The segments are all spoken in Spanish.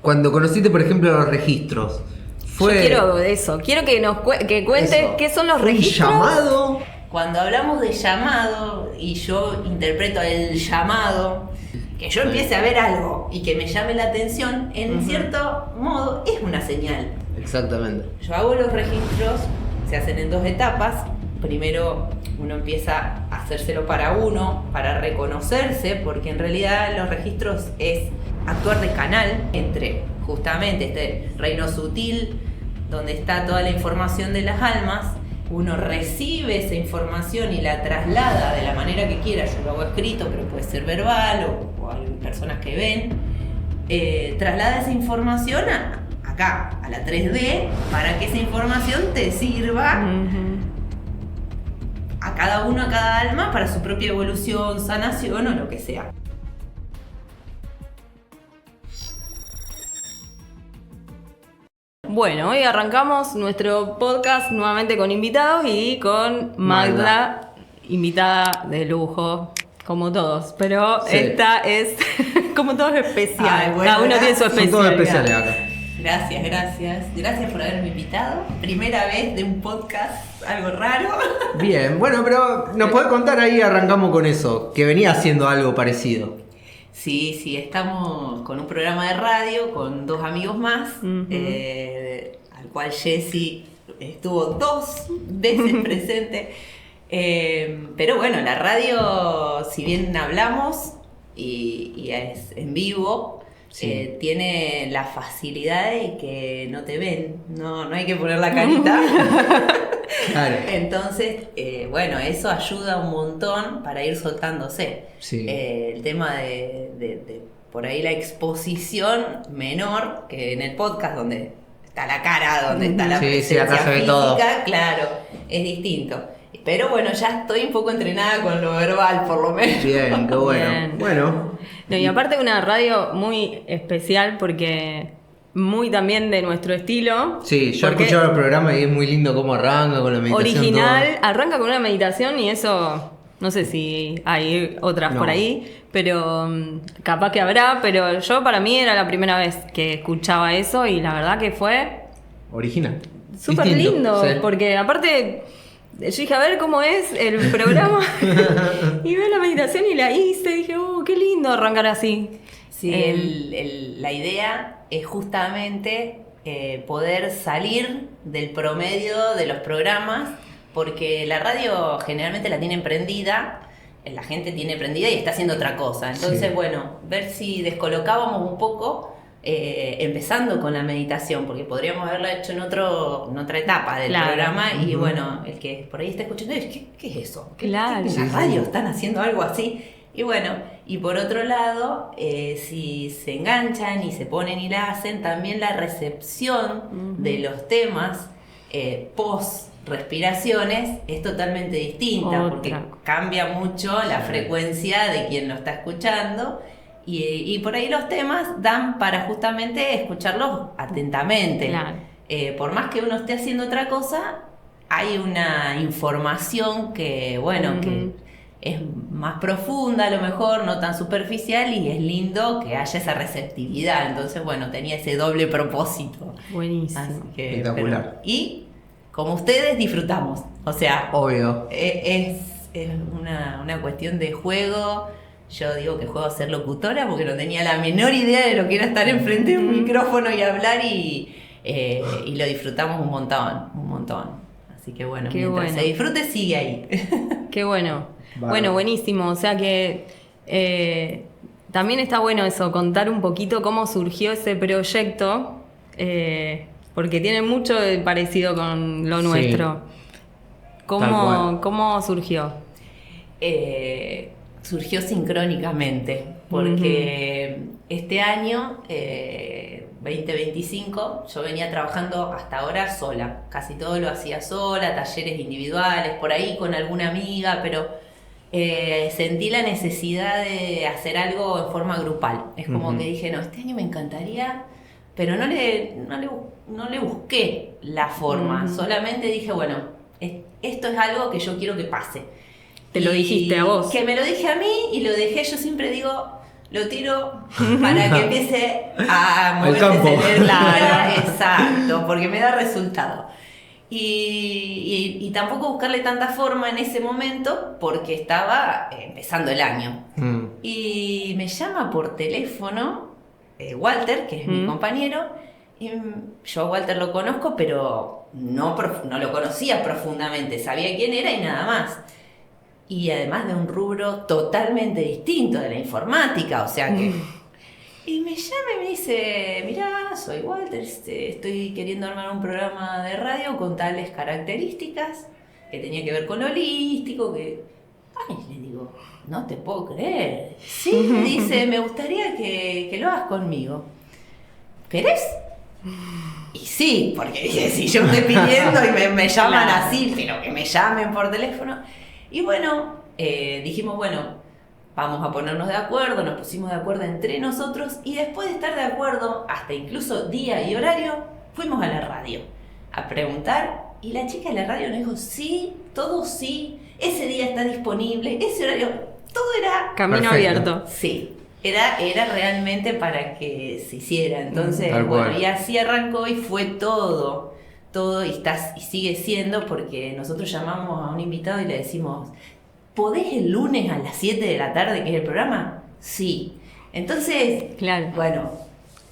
cuando conociste, por ejemplo, los registros, Yo quiero eso, quiero que nos cuentes qué son los registros. ¿Un llamado? Cuando hablamos de llamado y yo interpreto el llamado, que yo empiece a ver algo y que me llame la atención, en cierto modo es una señal. Exactamente. Yo hago los registros, se hacen en 2 etapas. Primero uno empieza a hacérselo para uno, para reconocerse, porque en realidad los registros es actuar de canal entre justamente este reino sutil, donde está toda la información de las almas. Uno recibe esa información y la traslada de la manera que quiera. Yo lo hago escrito, pero puede ser verbal o hay personas que ven. Traslada esa información acá, a la 3D, para que esa información te sirva a cada uno, a cada alma, para su propia evolución, sanación o lo que sea. Bueno, hoy arrancamos nuestro podcast nuevamente con invitados y con Magda, invitada de lujo, como todos, pero sí. Esta es como todos especial. Ay, bueno, cada uno tiene su Son todos especialidad. especiales acá. Gracias por haberme invitado. Primera vez de un podcast, algo raro. Bien, bueno, pero nos podés contar ahí, arrancamos con eso, que venía haciendo algo parecido. Sí, estamos con un programa de radio con 2 amigos más, al cual Jessy estuvo 2 veces presente. Pero bueno, la radio, si bien hablamos y es en vivo, sí, tiene la facilidad de que no te ven, no hay que poner la carita. Claro. Entonces, bueno, eso ayuda un montón para ir soltándose. Sí. El tema de por ahí la exposición menor que en el podcast, donde está la cara, donde está la presencia acá se ve física, todo. claro, es distinto. Pero bueno, ya estoy un poco entrenada con lo verbal, por lo menos. Bien, qué bueno. Bien. Bueno. No, y aparte una radio muy especial porque muy también de nuestro estilo. Sí, yo he porque escuchado el programa y es muy lindo cómo arranca con la meditación. original, todo. arranca con una meditación y eso, no sé si hay otras No. por ahí, pero capaz que habrá, pero yo para mí era la primera vez que escuchaba eso y la verdad que fue Original. súper Distinto, lindo, sí. porque aparte yo dije a ver cómo es el programa y veo la meditación y la hice y dije, qué lindo arrancar así. Sí, la idea es justamente poder salir del promedio de los programas, porque la radio generalmente la tienen prendida, la gente tiene prendida y está haciendo otra cosa. Entonces, Sí. bueno, ver si descolocábamos un poco, empezando con la meditación, porque podríamos haberla hecho en otra etapa del Claro. programa y bueno, el que por ahí está escuchando, ¿qué es eso? Claro. ¿En la radio están haciendo algo así? Y bueno, y por otro lado, si se enganchan y se ponen y la hacen, también la recepción de los temas post respiraciones es totalmente distinta, porque cambia mucho la frecuencia de quien lo está escuchando y por ahí los temas dan para justamente escucharlos atentamente. Claro. Por más que uno esté haciendo otra cosa, hay una información que, bueno, que es más profunda a lo mejor, no tan superficial, y es lindo que haya esa receptividad. Entonces, bueno, tenía ese doble propósito. Buenísimo. Así que, Espectacular. y como ustedes disfrutamos, o sea, Obvio. es una cuestión de juego. Yo digo que juego a ser locutora porque no tenía la menor idea de lo que era estar enfrente de un micrófono y hablar y lo disfrutamos un montón. Así que bueno, Qué mientras bueno. se disfrute, sigue ahí. Qué bueno. Bárbaro. Bueno, buenísimo. O sea que también está bueno eso, contar un poquito cómo surgió ese proyecto, porque tiene mucho de parecido con lo Sí. nuestro. Tal cual. ¿Cómo surgió? Surgió sincrónicamente, porque este año, 2025, yo venía trabajando hasta ahora sola. Casi todo lo hacía sola, talleres individuales, por ahí con alguna amiga, pero sentí la necesidad de hacer algo en forma grupal. Es como que dije, no, este año me encantaría, pero no le busqué la forma. Solamente dije, bueno, esto es algo que yo quiero que pase. Te lo dijiste a vos. Que me lo dije a mí y lo dejé, yo siempre digo, lo tiro para que empiece a moverse campo. esa energía. Exacto, porque me da resultado. Y tampoco buscarle tanta forma en ese momento porque estaba empezando el año. Y me llama por teléfono Walter, que es mi compañero. Y yo a Walter lo conozco, pero no lo conocía profundamente. Sabía quién era y nada más. Y además de un rubro totalmente distinto de la informática, o sea que... Y me llama y me dice, mirá, soy Walter, estoy queriendo armar un programa de radio con tales características, que tenía que ver con lo holístico, que... Ay, le digo, no te puedo creer. Sí, me dice, me gustaría que lo hagas conmigo. ¿Querés? Y sí, porque dije, si yo estoy pidiendo y me llaman así, pero que me llamen por teléfono. Y bueno, dijimos, bueno, vamos a ponernos de acuerdo, nos pusimos de acuerdo entre nosotros y después de estar de acuerdo, hasta incluso día y horario, fuimos a la radio a preguntar y la chica de la radio nos dijo, sí, todo sí, ese día está disponible, ese horario, todo era... Camino Perfecto. abierto. Sí, era realmente para que se hiciera. Entonces, Tal bueno, cual. y así arrancó y fue todo y sigue siendo porque nosotros llamamos a un invitado y le decimos, ¿podés el lunes a las 7 de la tarde que es el programa? Sí. Entonces, Claro. bueno.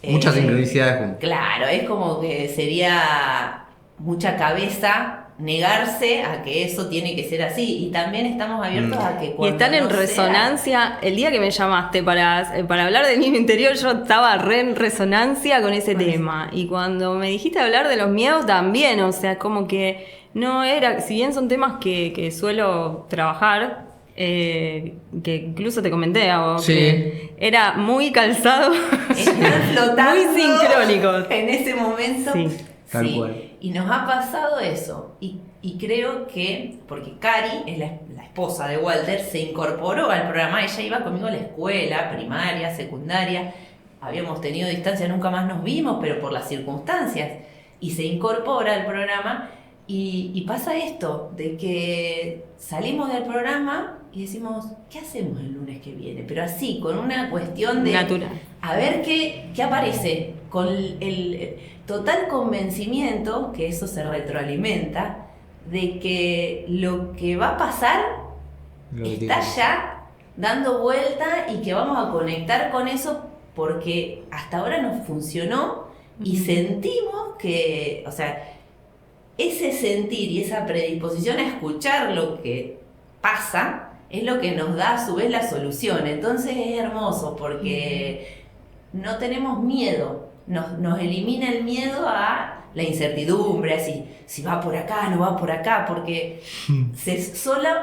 Muchas sincronicidades juntas. Claro, es como que sería mucha cabeza negarse a que eso tiene que ser así. Y también estamos abiertos a que Y cuando están en no sea- resonancia. El día que me llamaste para hablar de niño interior, yo estaba re en resonancia con ese tema. Y cuando me dijiste hablar de los miedos también, o sea, como que no era, si bien son temas que suelo trabajar, que incluso te comenté a vos, Sí. que era muy calzado. Están flotando Muy sincrónicos. en ese momento. Sí, tal Sí. cual. Y nos ha pasado eso. Y creo que, porque Cari es la esposa de Walter, se incorporó al programa. Ella iba conmigo a la escuela, primaria, secundaria. Habíamos tenido distancia, nunca más nos vimos, pero por las circunstancias. Y se incorpora al programa. Y pasa esto, de que salimos del programa y decimos, ¿qué hacemos el lunes que viene? Pero así, con una cuestión de... natural. A ver qué aparece, con el total convencimiento, que eso se retroalimenta, de que lo que va a pasar Lo que está tiene. ya dando vuelta y que vamos a conectar con eso porque hasta ahora nos funcionó y sentimos que, o sea, ese sentir y esa predisposición a escuchar lo que pasa es lo que nos da a su vez la solución. Entonces es hermoso porque no tenemos miedo, nos elimina el miedo a la incertidumbre, así, si va por acá, no va por acá, porque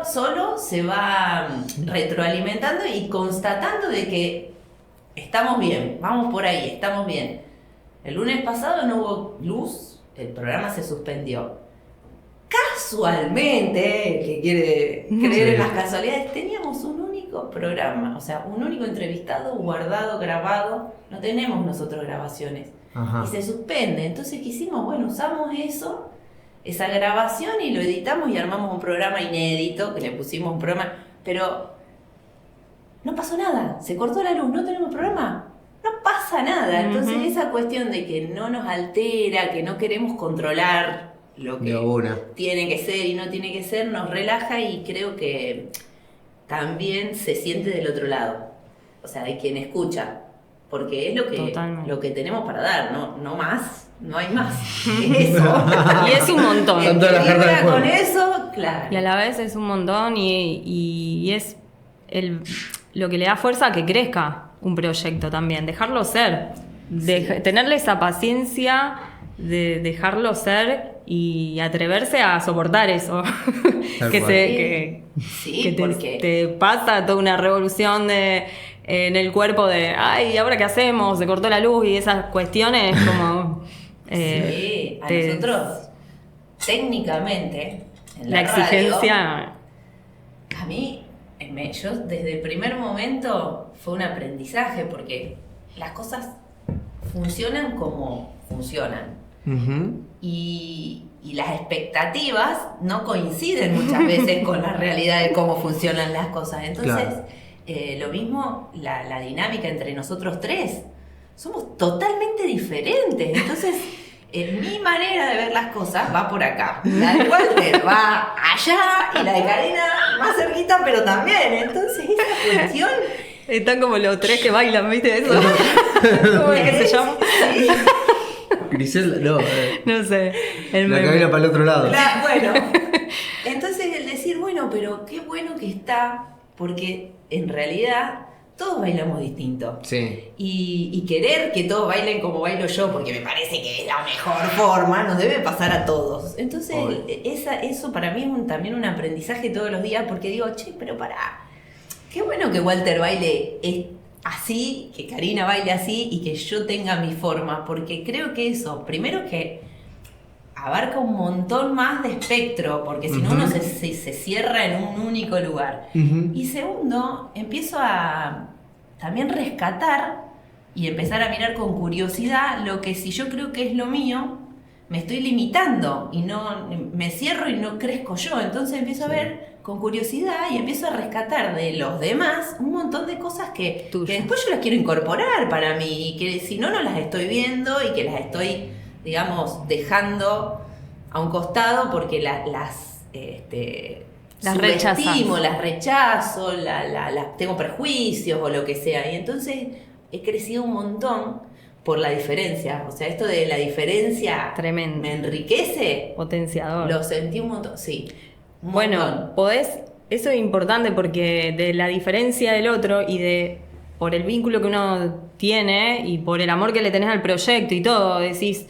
solo se va retroalimentando y constatando de que estamos bien, vamos por ahí, estamos bien. El lunes pasado no hubo luz, el programa se suspendió. Casualmente, el que quiere creer Sí. en las casualidades, teníamos un único programa, o sea, un único entrevistado guardado, grabado, no tenemos nosotros grabaciones. Ajá. Y se suspende. Entonces, ¿qué hicimos? Bueno, usamos eso, esa grabación y lo editamos y armamos un programa inédito, que le pusimos un programa, pero no pasó nada, se cortó la luz, no tenemos programa. No pasa nada. Entonces, Ujú. esa cuestión de que no nos altera, que no queremos controlar lo que De una. tiene que ser y no tiene que ser, nos relaja y creo que también se siente del otro lado. O sea, de quien escucha. Porque es Totalmente. lo que tenemos para dar, no más, no hay más. Es eso. Y es un montón. Son todas las cartas del Vibra con juego. eso, claro. Y a la vez es un montón y es lo que le da fuerza a que crezca un proyecto también, dejarlo ser, tenerle esa paciencia de dejarlo ser y atreverse a soportar eso. Tal que cual. Sí, que porque te pasa toda una revolución en el cuerpo de, ay, ¿ahora qué hacemos? Se cortó la luz y esas cuestiones como... sí, a nosotros técnicamente en la la radio, exigencia... a mí, yo desde el primer momento fue un aprendizaje porque las cosas funcionan como funcionan Ujú. y las expectativas no coinciden muchas veces con la realidad de cómo funcionan las cosas. Entonces, Claro. lo mismo la dinámica entre nosotros tres. Somos totalmente diferentes. Entonces, mi manera de ver las cosas va por acá. La de Walter va allá y la de Karina más cerquita, pero también. Entonces, esa cuestión... Están como los tres que bailan, ¿viste eso? ¿Cómo es que se llama? Sí. Griselda, no. No sé. El La que meme. baila para el otro lado. Bueno, entonces el decir, bueno, pero qué bueno que está, porque en realidad todos bailamos distinto. Sí. Y querer que todos bailen como bailo yo, porque me parece que es la mejor forma, nos debe pasar a todos. Entonces, eso para mí es también un aprendizaje todos los días, porque digo, che, pero pará, qué bueno que Walter baile así, que Karina baile así y que yo tenga mi forma, porque creo que eso, primero que abarca un montón más de espectro, porque si no uno se cierra en un único lugar. Y segundo, empiezo a también rescatar y empezar a mirar con curiosidad lo que si yo creo que es lo mío, me estoy limitando y no me cierro y no crezco yo. Entonces empiezo a ver con curiosidad y empiezo a rescatar de los demás un montón de cosas que después yo las quiero incorporar para mí y que si no, no las estoy viendo y que las estoy, digamos, dejando a un costado porque las subestimo, las rechazo, tengo prejuicios o lo que sea. Y entonces he crecido un montón por la diferencia. O sea, esto de la diferencia tremendo, me enriquece. Potenciador. Lo sentí un montón, sí. Bueno, eso es importante porque de la diferencia del otro y por el vínculo que uno tiene y por el amor que le tenés al proyecto y todo, decís,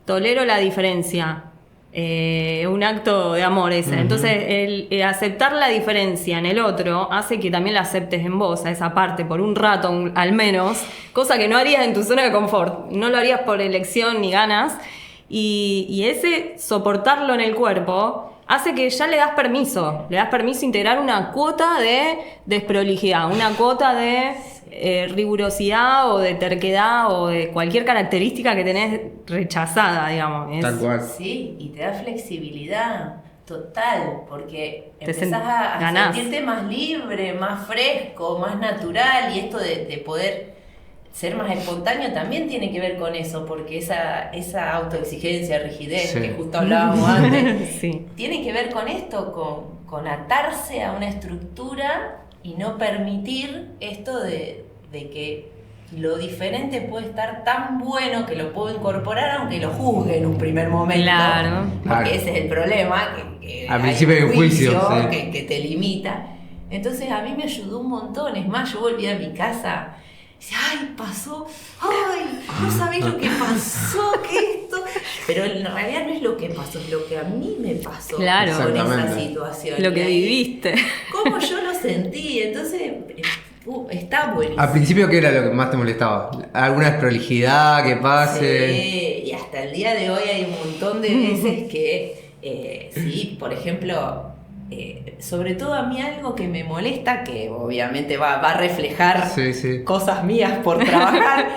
tolero la diferencia. Un acto de amor ese. Entonces, el aceptar la diferencia en el otro hace que también la aceptes en vos, a esa parte, por un rato al menos, cosa que no harías en tu zona de confort. No lo harías por elección ni ganas. Y ese soportarlo en el cuerpo hace que ya le das permiso integrar una cuota de desprolijidad, una cuota de rigurosidad o de terquedad o de cualquier característica que tenés rechazada, digamos. Tal cual. Sí, y te da flexibilidad total, porque Te empezás a sentirte más libre, más fresco, más natural, y esto de poder ser más espontáneo también tiene que ver con eso, porque esa autoexigencia, rigidez, que justo hablábamos antes, tiene que ver con esto, con atarse a una estructura y no permitir esto de que lo diferente puede estar tan bueno que lo puedo incorporar aunque lo juzgue en un primer momento. Claro. Porque ese es el problema, que al principio hay un juicio que te limita. Entonces a mí me ayudó un montón. Es más, yo volví a mi casa y decía, ay, pasó, ay, no sabés lo que pasó, que esto. Pero en realidad no es lo que pasó, es lo que a mí me pasó con esa situación. Lo que viviste. Cómo yo lo sentí. Entonces está buenísimo. Al principio, ¿qué era lo que más te molestaba? ¿Alguna desprolijidad que pase? Sí, y hasta el día de hoy hay un montón de veces que, sí, por ejemplo, sobre todo a mí algo que me molesta, que obviamente va a reflejar cosas mías por trabajar,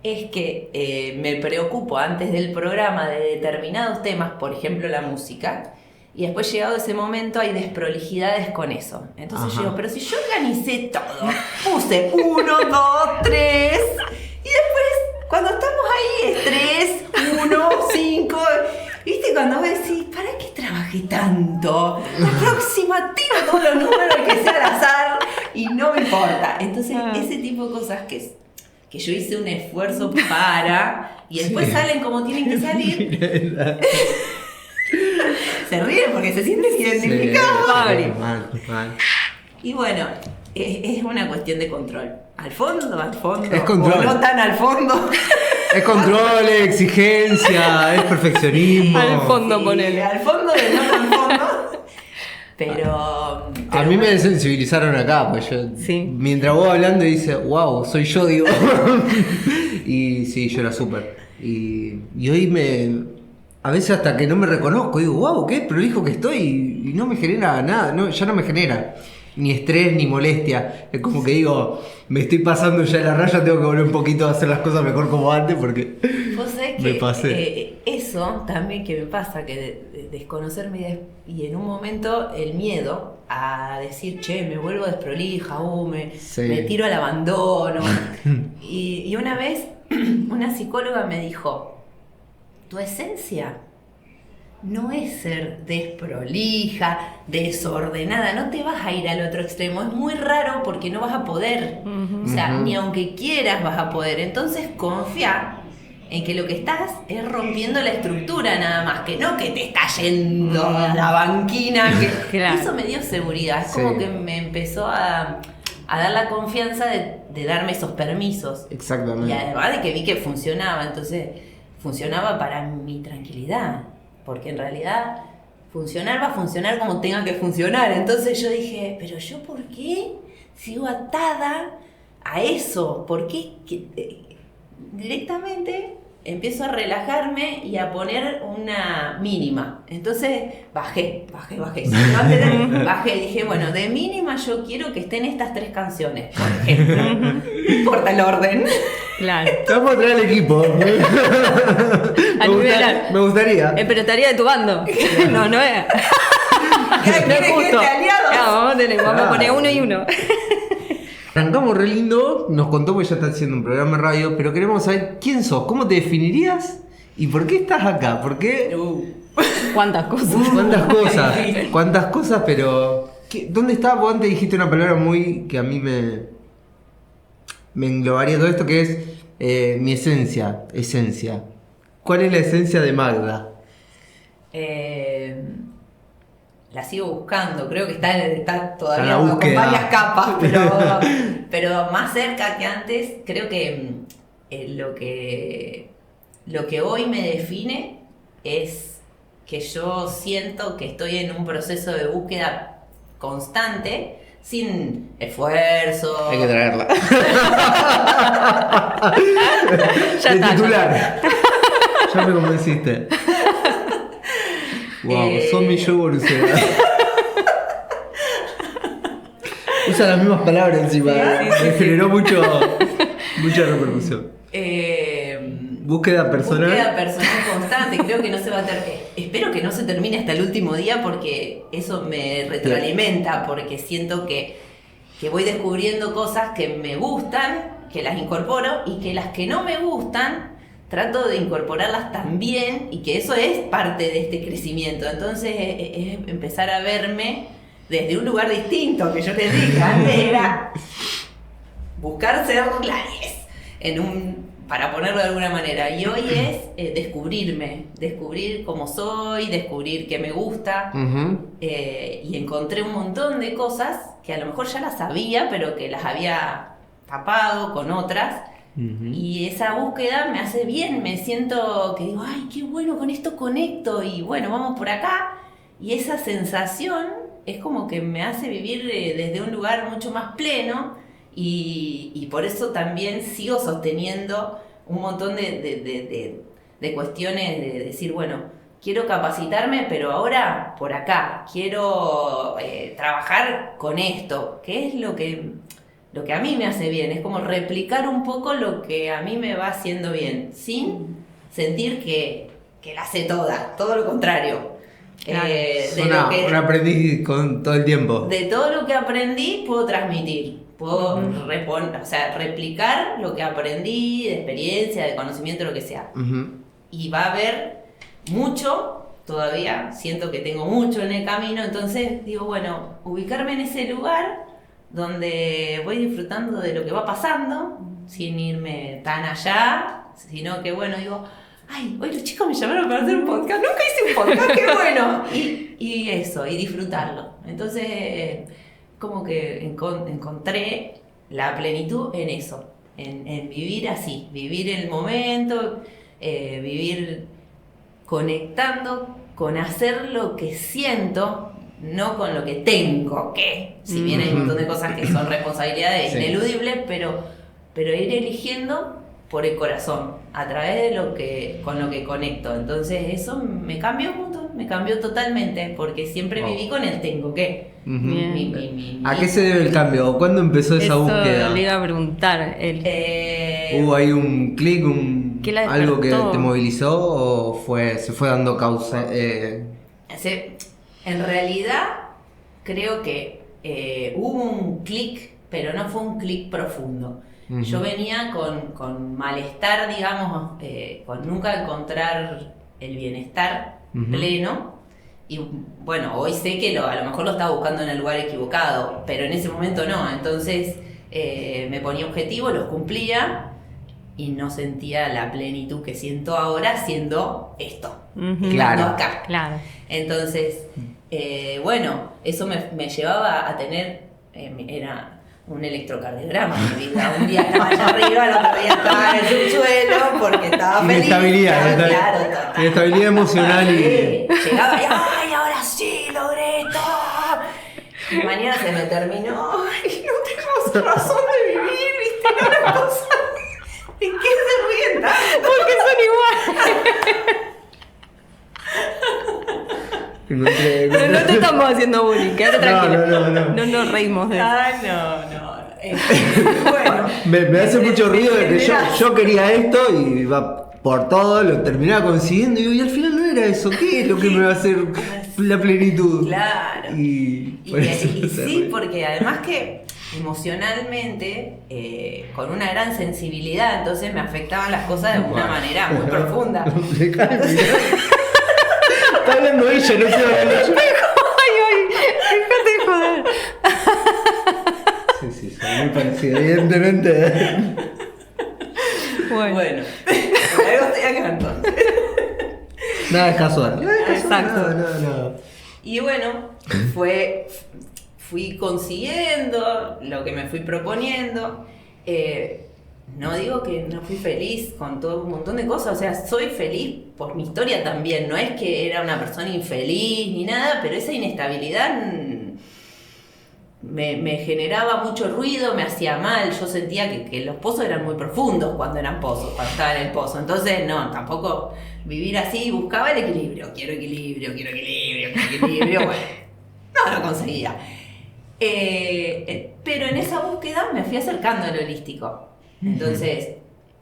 es que me preocupo antes del programa de determinados temas, por ejemplo la música, y después llegado ese momento hay desprolijidades con eso. Entonces yo digo, pero si yo organicé todo, puse 1, 2, 3, y después cuando estamos ahí es 3, 1, 5... ¿Viste? Cuando vos decís, ¿para qué trabajé tanto? La próxima tiro todos los números que sea al azar y no me importa. Entonces, ese tipo de cosas que yo hice un esfuerzo para y después salen como tienen que salir. Se ríen porque se sienten identificados. Mal. Y bueno, es una cuestión de control. Al fondo. Es control. O no tan al fondo. Es control, es exigencia, es perfeccionismo. Al fondo, sí, ponele. Al fondo de no al fondo. Pero a mí me desensibilizaron acá, pues yo, mientras vos hablando dice, wow, soy yo, digo. Y sí, yo era súper. Y hoy a veces hasta que no me reconozco, digo, wow, qué prolijo que estoy, y no me genera nada, ya no me genera. ni estrés ni molestia. Es como que digo, me estoy pasando ya la raya, tengo que volver un poquito a hacer las cosas mejor como antes porque vos sabés me que pasé. eso también que me pasa, que desconocerme y en un momento el miedo a decir, che, me vuelvo desprolija, me tiro al abandono. Y una vez una psicóloga me dijo, tu esencia no es ser desprolija, desordenada, no te vas a ir al otro extremo, es muy raro porque no vas a poder, o sea, ni aunque quieras vas a poder, entonces confía en que lo que estás es rompiendo la estructura nada más, que no que te está yendo a la banquina, que Claro. eso me dio seguridad, es como que me empezó a dar la confianza de darme esos permisos. Exactamente. Y además de que vi que funcionaba, entonces funcionaba para mi tranquilidad, porque en realidad funcionar va a funcionar como tenga que funcionar. Entonces yo dije, pero yo ¿por qué sigo atada a eso? ¿Por qué? Directamente empiezo a relajarme y a poner una mínima. Entonces bajé. Si me va a tener, bajé. Dije, bueno, de mínima yo quiero que estén estas 3 canciones, por ejemplo. No importa el orden. Claro. Vamos a traer el equipo. Me gustaría. Pero estaría de tu bando. No es. No es justo. Claro, vamos a poner uno y uno. Arrancamos re lindo, nos contó porque ya está haciendo un programa de radio, pero queremos saber quién sos, cómo te definirías y por qué estás acá, por qué... ¿Cuántas cosas? Cuántas cosas, pero... ¿Dónde estás? Vos antes dijiste una palabra muy... que a mí me englobaría todo esto, que es mi esencia. ¿Cuál es la esencia de Magda? La sigo buscando, creo que está todavía Está en la con búsqueda. varias capas, pero más cerca que antes, creo que lo que hoy me define es que yo siento que estoy en un proceso de búsqueda constante, sin esfuerzo. Hay que traerla. Ya De está. titular. Ya me convenciste. Wow, son mi yo evolucionado. Usa las mismas palabras encima. Sí. Me generó mucha repercusión. Búsqueda personal. Búsqueda personal constante, creo que no se va a terminar. Espero que no se termine hasta el último día porque eso me retroalimenta, porque siento que voy descubriendo cosas que me gustan, que las incorporo y que las que no me gustan trato de incorporarlas también y que eso es parte de este crecimiento. Entonces es empezar a verme desde un lugar distinto, que yo les dije, antes era buscar ser la 10 para ponerlo de alguna manera, y hoy es descubrir cómo soy, descubrir qué me gusta, y encontré un montón de cosas que a lo mejor ya las sabía, pero que las había tapado con otras. Y esa búsqueda me hace bien, me siento que digo, ay, qué bueno, con esto conecto y bueno, vamos por acá. Y esa sensación es como que me hace vivir desde un lugar mucho más pleno y por eso también sigo sosteniendo un montón de cuestiones de decir, bueno, quiero capacitarme, pero ahora por acá, quiero trabajar con esto, que es lo que a mí me hace bien, es como replicar un poco lo que a mí me va haciendo bien, sin sentir que la sé toda, todo lo contrario. Un aprendiz con todo el tiempo. De todo lo que aprendí puedo transmitir, puedo replicar lo que aprendí de experiencia, de conocimiento, lo que sea. Y va a haber mucho, todavía siento que tengo mucho en el camino, entonces digo, bueno, ubicarme en ese lugar donde voy disfrutando de lo que va pasando, sin irme tan allá, sino que bueno, digo, ay, hoy los chicos me llamaron para hacer un podcast, nunca hice un podcast, qué bueno, y eso, y disfrutarlo. Entonces, como que encontré la plenitud en eso, en vivir así, vivir el momento, vivir conectando con hacer lo que siento, no con lo que tengo que, si bien hay un montón de cosas que son responsabilidades ineludibles, pero ir eligiendo por el corazón, a través de con lo que conecto. Entonces eso me cambió un montón. me cambió totalmente, porque siempre viví con el tengo que. Ujú. Bien. ¿A qué se debe el cambio? ¿Cuándo empezó esa Eso búsqueda? le iba a preguntar. ¿Hubo ahí un clic, ¿Qué la algo que despertó? te movilizó o se fue dando causa? En realidad, creo que hubo un clic, pero no fue un clic profundo. Ujú. Yo venía con malestar, digamos, con nunca encontrar el bienestar Ujú. pleno. Y bueno, hoy sé que a lo mejor lo estaba buscando en el lugar equivocado, pero en ese momento no. Entonces me ponía objetivos, los cumplía y no sentía la plenitud que siento ahora haciendo esto. Ujú. Claro. Estando acá. Claro. Entonces, bueno, eso me llevaba a tener, era un electrocardiograma en mi vida. Un día estaba allá arriba, el otro día estaba en el subsuelo porque estaba feliz. Inestabilidad, Claro, total. inestabilidad emocional y... Sí, llegaba y ¡ay, ahora sí, logré esto! Y mañana se me terminó. ¡Ay, no tenemos razón de vivir! ¿Viste? No las cosas. ¿De qué se ríen tanto? Porque son iguales. No te estamos haciendo bullying, quédate tranquilo. No. No nos reímos de eso. No. Bueno. Me hace mucho ruido de que Entenderás. yo quería esto y iba por todo, lo terminaba consiguiendo y al final no era eso. ¿Qué es lo que me va a hacer la plenitud? Claro. Y, Y por eso sí, no sé. porque además que emocionalmente, con una gran sensibilidad, entonces me afectaban las cosas de una manera muy profunda. Le cae, mirá. Está hablando ella, no quiero hablar yo. Ay, déjate de joder. Sí, soy muy parecido, evidentemente. Bueno. Bueno, por algo estoy acá entonces. Nada es casual. Exacto. No. Y bueno, fui consiguiendo lo que me fui proponiendo. No digo que no fui feliz con todo un montón de cosas, o sea, soy feliz por mi historia también, no es que era una persona infeliz ni nada, pero esa inestabilidad me generaba mucho ruido, me hacía mal, yo sentía que los pozos eran muy profundos cuando eran pozos, cuando estaba en el pozo, entonces no, tampoco vivir así, buscaba el equilibrio, quiero equilibrio, bueno, no lo conseguía. Pero en esa búsqueda me fui acercando al holístico. Entonces,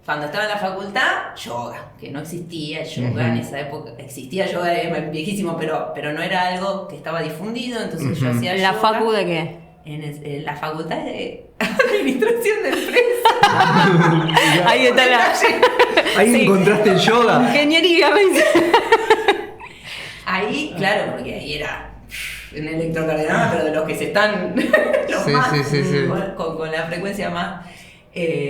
cuando estaba en la facultad, yoga, que no existía el yoga en esa época. Existía yoga, viejísimo, pero no era algo que estaba difundido, entonces yo hacía ¿La yoga. facu de qué? En la facultad de administración de empresas. Ahí está la Ahí Sí. encontraste el yoga. ingeniería, me dice. Ahí, claro, porque ahí era un electrocardiograma, pero de los que se están los Sí, más, sí. con la frecuencia más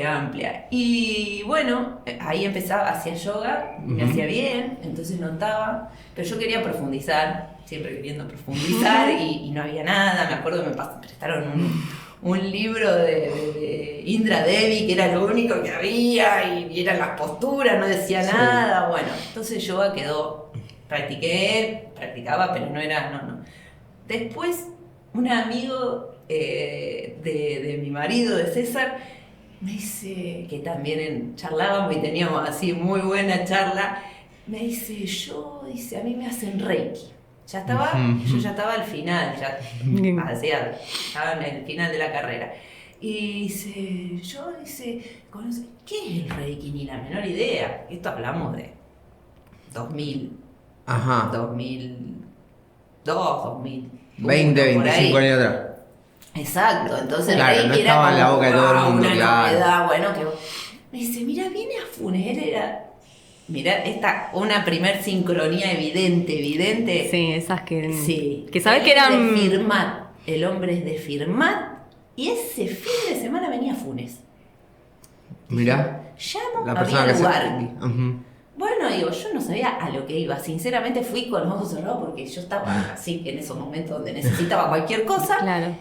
amplia. Y bueno, ahí empezaba, hacía yoga, me hacía bien, entonces notaba, pero yo quería profundizar, siempre queriendo profundizar y no había nada. Me acuerdo que me prestaron un libro de Indra Devi, que era lo único que había, y eran las posturas, no decía nada. Bueno, entonces yoga quedó, practicaba, pero no era, no. Después, un amigo de mi marido, de César, me dice, que también charlábamos y teníamos así muy buena charla, me dice, a mí me hacen Reiki. Yo ya estaba al final, estaba en el final de la carrera. Y ¿qué es el Reiki? Ni la menor idea. Esto hablamos de 2000, Ajá. 2002, 2000. 20, por 25 ahí. años atrás. Exacto, entonces Claro, Reiki no era estaba en la como, boca de todo el wow, mundo, una claro. novedad, bueno, me dice, mira, viene a Funes, una primer sincronía evidente. Sí, esas que. Sí. Que sabes Él que eran. es de Firmat, el hombre es de Firmat, y ese fin de semana venía a Funes. Mirá, Llamo, la había persona que lugar. Ujú. Bueno, digo, yo no sabía a lo que iba. Sinceramente fui con los ojos cerrados porque yo estaba así en esos momentos donde necesitaba cualquier cosa. Claro.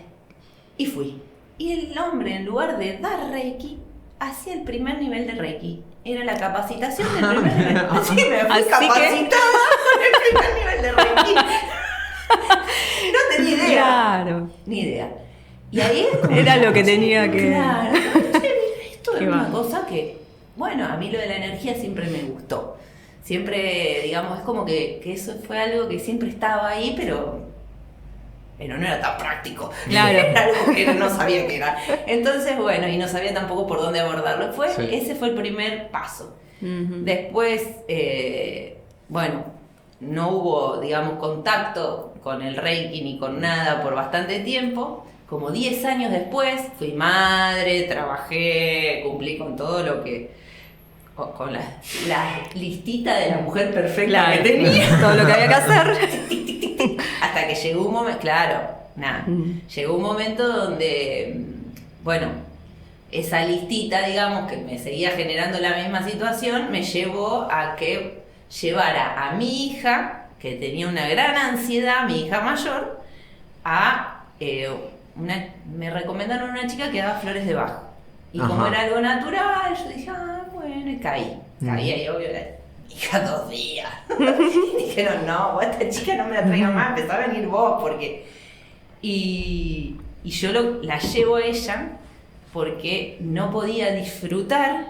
Y fui. Y el hombre, en lugar de dar Reiki, hacía el primer nivel de Reiki. Era la capacitación del primer nivel. Así que me fui Así que- capacitada con el primer nivel de Reiki. No tenía idea. Claro. Ni idea. Y ahí es como, Era lo que tenía que. Claro. Che, mira, esto es Qué una va. cosa que, bueno, a mí lo de la energía siempre me gustó. siempre, digamos, es como que eso fue algo que siempre estaba ahí, pero no era tan práctico. Claro. Era algo que no sabía qué era. Entonces, bueno, y no sabía tampoco por dónde abordarlo. Ese fue el primer paso. Ujú. Después, bueno, no hubo, digamos, contacto con el Reiki ni con nada por bastante tiempo. Como 10 años después, fui madre, trabajé, cumplí con todo lo que... con la listita de la mujer perfecta Claro. que tenía. Todo lo que había que hacer. Hasta que llegó un momento, claro, nada, llegó un momento donde, bueno, esa listita, digamos, que me seguía generando la misma situación, me llevó a que llevara a mi hija, que tenía una gran ansiedad, mi hija mayor, a me recomendaron una chica que daba flores de Bach. Y como era algo natural, yo dije, bueno, y caí ahí, obvio, hija, 2 días. Y dijeron, no, vos esta chica no me la traigas más, empezó a venir vos, porque... Y yo la llevo a ella porque no podía disfrutar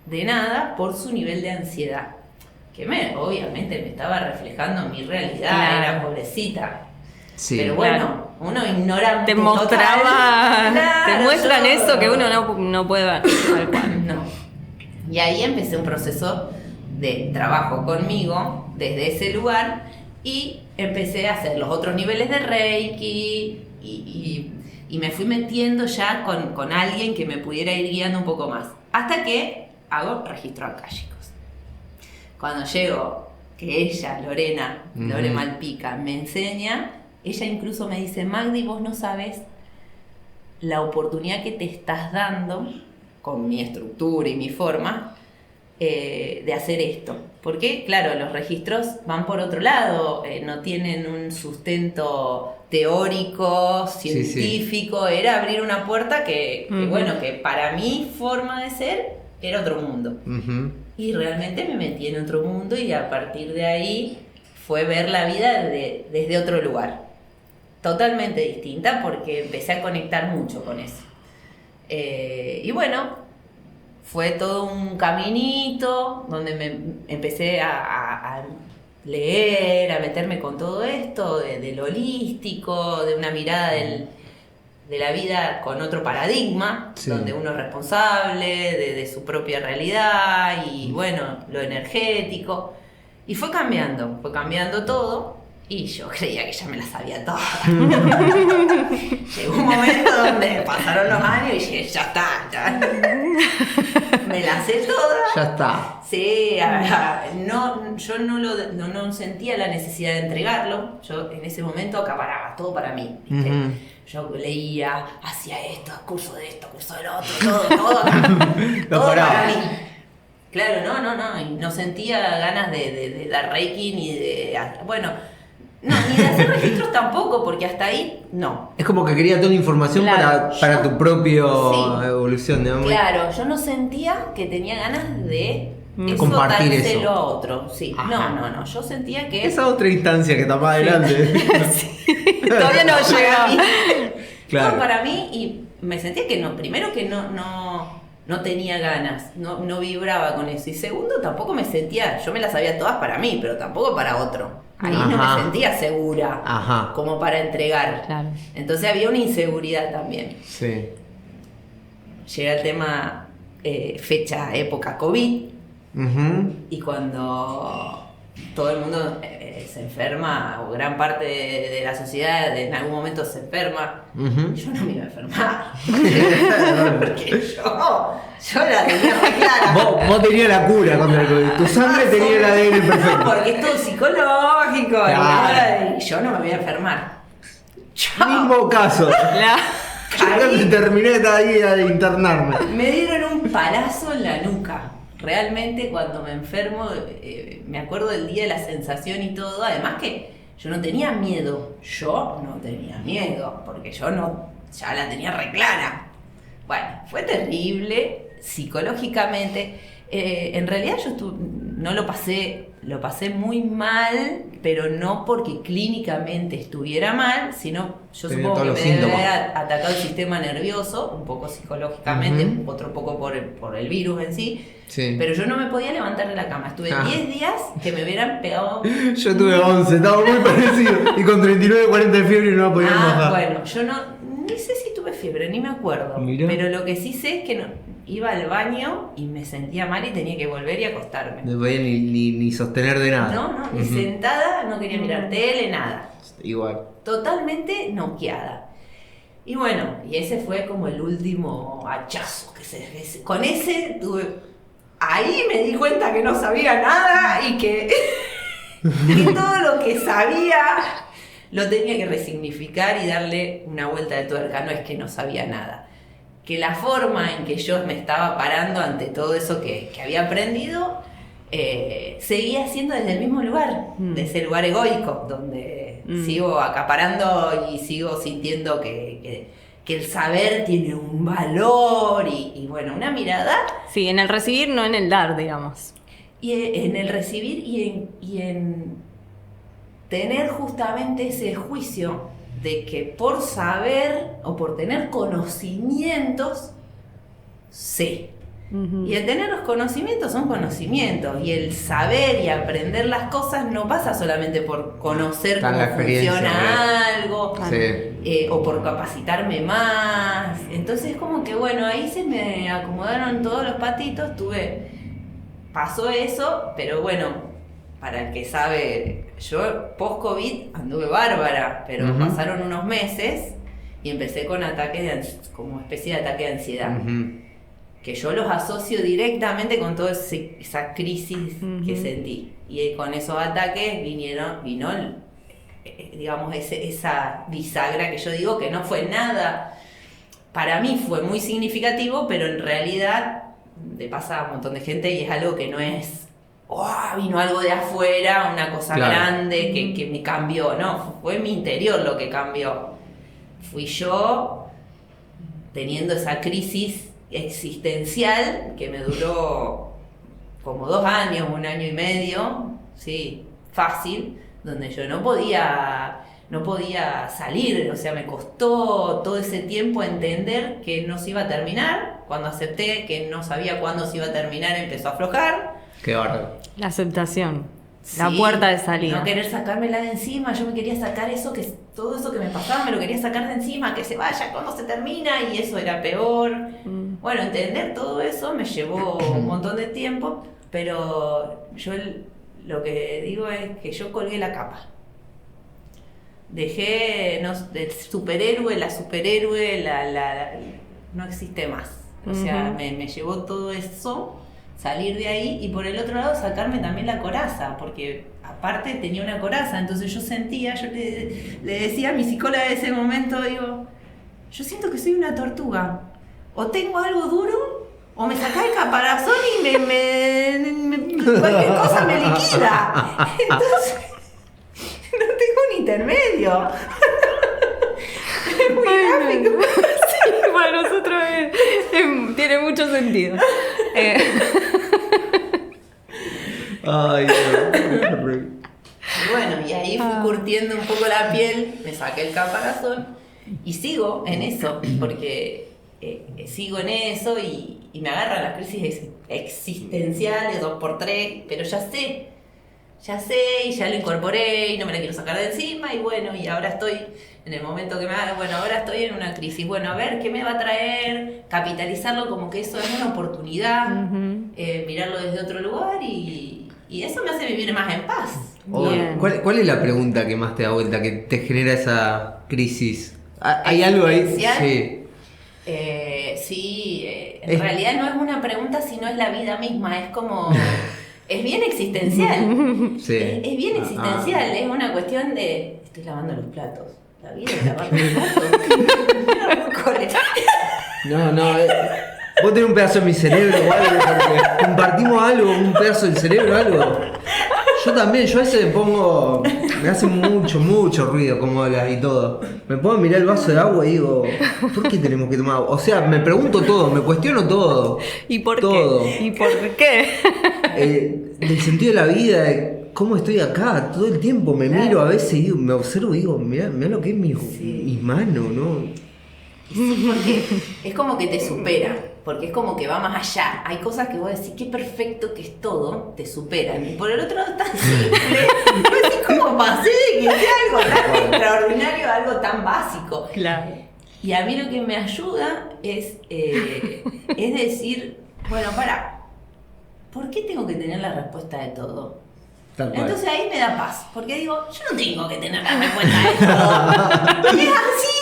de nada por su nivel de ansiedad. Que obviamente me estaba reflejando mi realidad, Claro. era pobrecita. Sí. Pero bueno, uno ignorante Te mostraba, total. Claro, te muestran yo- eso que uno no puede ver. Tal cual. No. Y ahí empecé un proceso de trabajo conmigo desde ese lugar y empecé a hacer los otros niveles de Reiki y me fui metiendo ya con alguien que me pudiera ir guiando un poco más. Hasta que hago registros akáshicos. Cuando llego, que ella, Lorena, Lore Malpica, me enseña, ella incluso me dice, Magdi, vos no sabes la oportunidad que te estás dando con mi estructura y mi forma de hacer esto. Porque, claro, los registros van por otro lado, no tienen un sustento teórico, científico, era abrir una puerta que, bueno, que para mi forma de ser era otro mundo. Y realmente me metí en otro mundo y a partir de ahí fue ver la vida desde otro lugar. Totalmente distinta porque empecé a conectar mucho con eso. Y bueno, fue todo un caminito donde me empecé a leer, a meterme con todo esto, de lo holístico, de una mirada de la vida con otro paradigma, donde uno es responsable de su propia realidad y bueno, lo energético. Y fue cambiando todo. Y yo creía que ya me las sabía todas. Llegó un momento donde pasaron los años y dije, ya está, ya. Me las sé todas. Ya está. Sí, yo no sentía la necesidad de entregarlo. Yo en ese momento acaparaba todo para mí. ¿Viste? Yo leía, hacía esto, curso de esto, curso del otro, todo todo para mí. Claro, no, y no sentía ganas de dar Reiki ni de... Bueno, no, ni de hacer registros tampoco, porque hasta ahí no. Es como que quería toda la información Claro, para tu propio Sí. evolución, digamos. Claro, yo no sentía que tenía ganas de eso, Compartir dárselo eso. a otro. Sí, Ajá. no, yo sentía que... Esa otra instancia que está más adelante. Todavía no Para llega. mí, Claro. no, para mí, y me sentía que primero que no tenía ganas, no vibraba con eso, y segundo tampoco me sentía, yo me las sabía todas para mí, pero tampoco para otro. Ahí no Ajá. me sentía segura Ajá. como para entregar. Claro. Entonces había una inseguridad también. Sí. Llega el tema fecha, época COVID, y cuando todo el mundo se enferma, o gran parte de la sociedad en algún momento se enferma, yo no me iba a enfermar. Porque yo la tenía re clara. Vos tenías la cura contra el COVID. Tu sangre tenía el ADN perfecto. Porque es todo psicológico, Claro. y yo no me voy a enfermar. Chao. Mismo caso. Yo casi terminé de ahí de internarme. Me dieron un palazo en la nuca. Realmente cuando me enfermo, me acuerdo del día de la sensación y todo. Además que yo no tenía miedo. Porque yo ya la tenía re clara. Bueno, fue terrible psicológicamente. En realidad yo no lo pasé muy mal, pero no porque clínicamente estuviera mal, sino yo Tenía supongo que todos me los debe síntomas. haber atacado el sistema nervioso, un poco psicológicamente, otro poco por el virus en sí. Sí. Pero yo no me podía levantar de la cama. Estuve 10 días que me hubieran pegado. Yo tuve 11, estaba muy parecido. Y con 39, 40 de fiebre no podía bajar. Bueno, yo no sé si tuve fiebre, ni me acuerdo. Mirá. Pero lo que sí sé es que iba al baño y me sentía mal y tenía que volver y acostarme. No podía ni sostener de nada. No, ni sentada, no quería mirar tele, nada. Igual. Totalmente noqueada. Y bueno, y ese fue como el último hachazo con ese tuve. Ahí me di cuenta que no sabía nada y que todo lo que sabía lo tenía que resignificar y darle una vuelta de tuerca. No es que no sabía nada. Que la forma en que yo me estaba parando ante todo eso que había aprendido, seguía siendo desde el mismo lugar, de ese lugar egoico, donde sigo acaparando y sigo sintiendo que el saber tiene un valor y bueno, una mirada. Sí, en el recibir, no en el dar, digamos. Y en el recibir y en tener justamente ese juicio de que por saber o por tener conocimientos, sé. Y el tener los conocimientos son conocimientos, y el saber y aprender las cosas no pasa solamente por conocer Está en cómo la experiencia, funciona algo, Sí. o por capacitarme más. Entonces como que bueno, ahí se me acomodaron todos los patitos, pasó eso, pero bueno, para el que sabe, yo post-COVID anduve bárbara, pero pasaron unos meses y empecé con ataques como especie de ataque de ansiedad. Que yo los asocio directamente con toda esa crisis que sentí. Y con esos ataques vino digamos, esa bisagra que yo digo que no fue nada. Para mí fue muy significativo, pero en realidad le pasa a un montón de gente y es algo que no es, vino algo de afuera, una cosa grande que me cambió. No, fue mi interior lo que cambió. Fui yo teniendo esa crisis existencial que me duró como 2 años, 1 año y medio, sí, fácil, donde yo no podía salir, o sea, me costó todo ese tiempo entender que no se iba a terminar. Cuando acepté que no sabía cuándo se iba a terminar, empezó a aflojar. Qué bárbaro. La aceptación. Sí, La puerta de salida. No querer sacármela de encima, yo me quería sacar todo eso que me pasaba, me lo quería sacar de encima, que se vaya cuando se termina, y eso era peor. Bueno, entender todo eso me llevó un montón de tiempo, pero yo lo que digo es que yo colgué la capa. Dejé del superhéroe, la superhéroe, no existe más. O sea, me llevó todo eso, salir de ahí, y por el otro lado sacarme también la coraza, porque aparte tenía una coraza, entonces yo le decía a mi psicóloga de ese momento, digo, yo siento que soy una tortuga, o tengo algo duro, o me saca el caparazón y cualquier cosa me liquida, entonces no tengo un intermedio. Es muy gráfico. Sí, para nosotros tiene mucho sentido. Ay, no. Y bueno, y ahí fui curtiendo un poco la piel, me saqué el caparazón y sigo en eso, porque sigo en eso y me agarran las crisis existenciales 2x3, pero ya sé y ya lo incorporé y no me la quiero sacar de encima, y bueno, y ahora estoy en el momento que ahora estoy en una crisis, bueno, a ver qué me va a traer, capitalizarlo como que eso es una oportunidad, mirarlo desde otro lugar, y eso me hace vivir más en paz. ¿Cuál es la pregunta que más te da vuelta, que te genera esa crisis? ¿Hay algo ahí? Sí. En realidad no es una pregunta, sino es la vida misma, es como... Es bien existencial. Sí. Es bien existencial, es una cuestión de... Estoy lavando los platos. La vida es lavando los platos. No, vos tenés un pedazo de mi cerebro o algo, porque compartimos algo, un pedazo del cerebro, algo. Yo también, yo a veces me hace mucho ruido como hablas y todo. Me puedo mirar el vaso de agua y digo, ¿por qué tenemos que tomar agua? O sea, me pregunto todo, me cuestiono todo. ¿Y por todo. qué? ¿Y por qué? del sentido de la vida, de cómo estoy acá, todo el tiempo me miro a veces y digo, me observo y digo, mirá lo que es mi mano, ¿no? Sí, porque es como que te supera, porque es como que va más allá. Hay cosas que vos decís, qué perfecto que es todo, te superan. Y por el otro lado es tan simple. Vos decís, ¿cómo pasé de que sea algo tan extraordinario a algo tan básico? Claro. Y a mí lo que me ayuda es decir, bueno, ¿por qué tengo que tener la respuesta de todo? Entonces ahí me da paz, porque digo, yo no tengo que tener la respuesta de todo. Es así.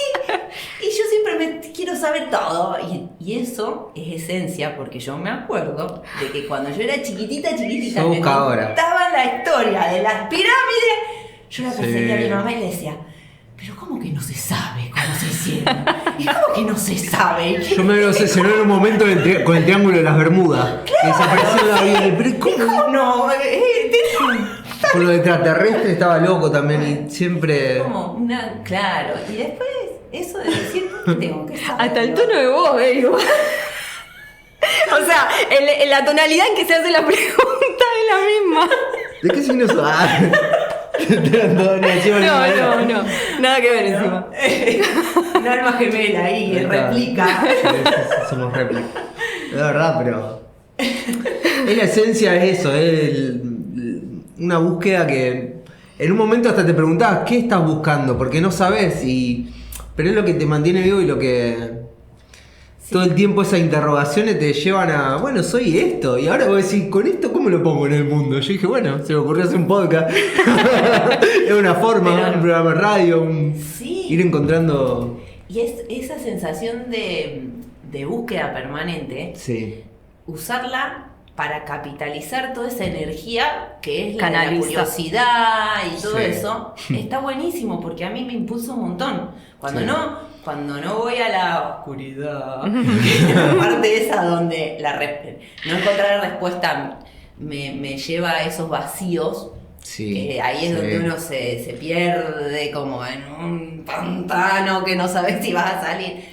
Y yo siempre quiero saber todo. Y eso es esencia, porque yo me acuerdo de que cuando yo era chiquitita, me contaban la historia de las pirámides. Yo la perseguía a mi mamá y le decía, pero ¿cómo que no se sabe cómo se hicieron? ¿Y cómo que no se sabe? Yo me obsesioné en un momento con el Triángulo de las Bermudas. ¡Claro! Que desapareció la vida. Pero ¿cómo? No, con lo extraterrestre estaba loco también y siempre... Claro, y después eso de decir, ¿por qué tengo que saber? Hasta el tono de voz, igual. O sea, en la tonalidad en que se hace la pregunta es la misma. ¿De qué signo sos? No. Nada que ver encima. Un alma gemela ahí, réplica. Somos réplica. Es verdad, pero... Es la esencia, es eso, es una búsqueda que... En un momento hasta te preguntabas, ¿qué estás buscando? Porque no sabes, pero es lo que te mantiene vivo y lo que... Sí. Todo el tiempo esas interrogaciones te llevan a, bueno, soy esto. Y ahora vos decís, ¿con esto cómo lo pongo en el mundo? Yo dije, bueno, se me ocurrió hacer un podcast. Es una forma, un programa de radio, ir encontrando... Y es esa sensación de búsqueda permanente, usarla para capitalizar toda esa energía que es la curiosidad y todo eso, está buenísimo porque a mí me impulsa un montón. Cuando no voy a la oscuridad, la parte esa donde no encontrar la respuesta me lleva a esos vacíos, que ahí es donde uno se pierde como en un pantano que no sabes si vas a salir.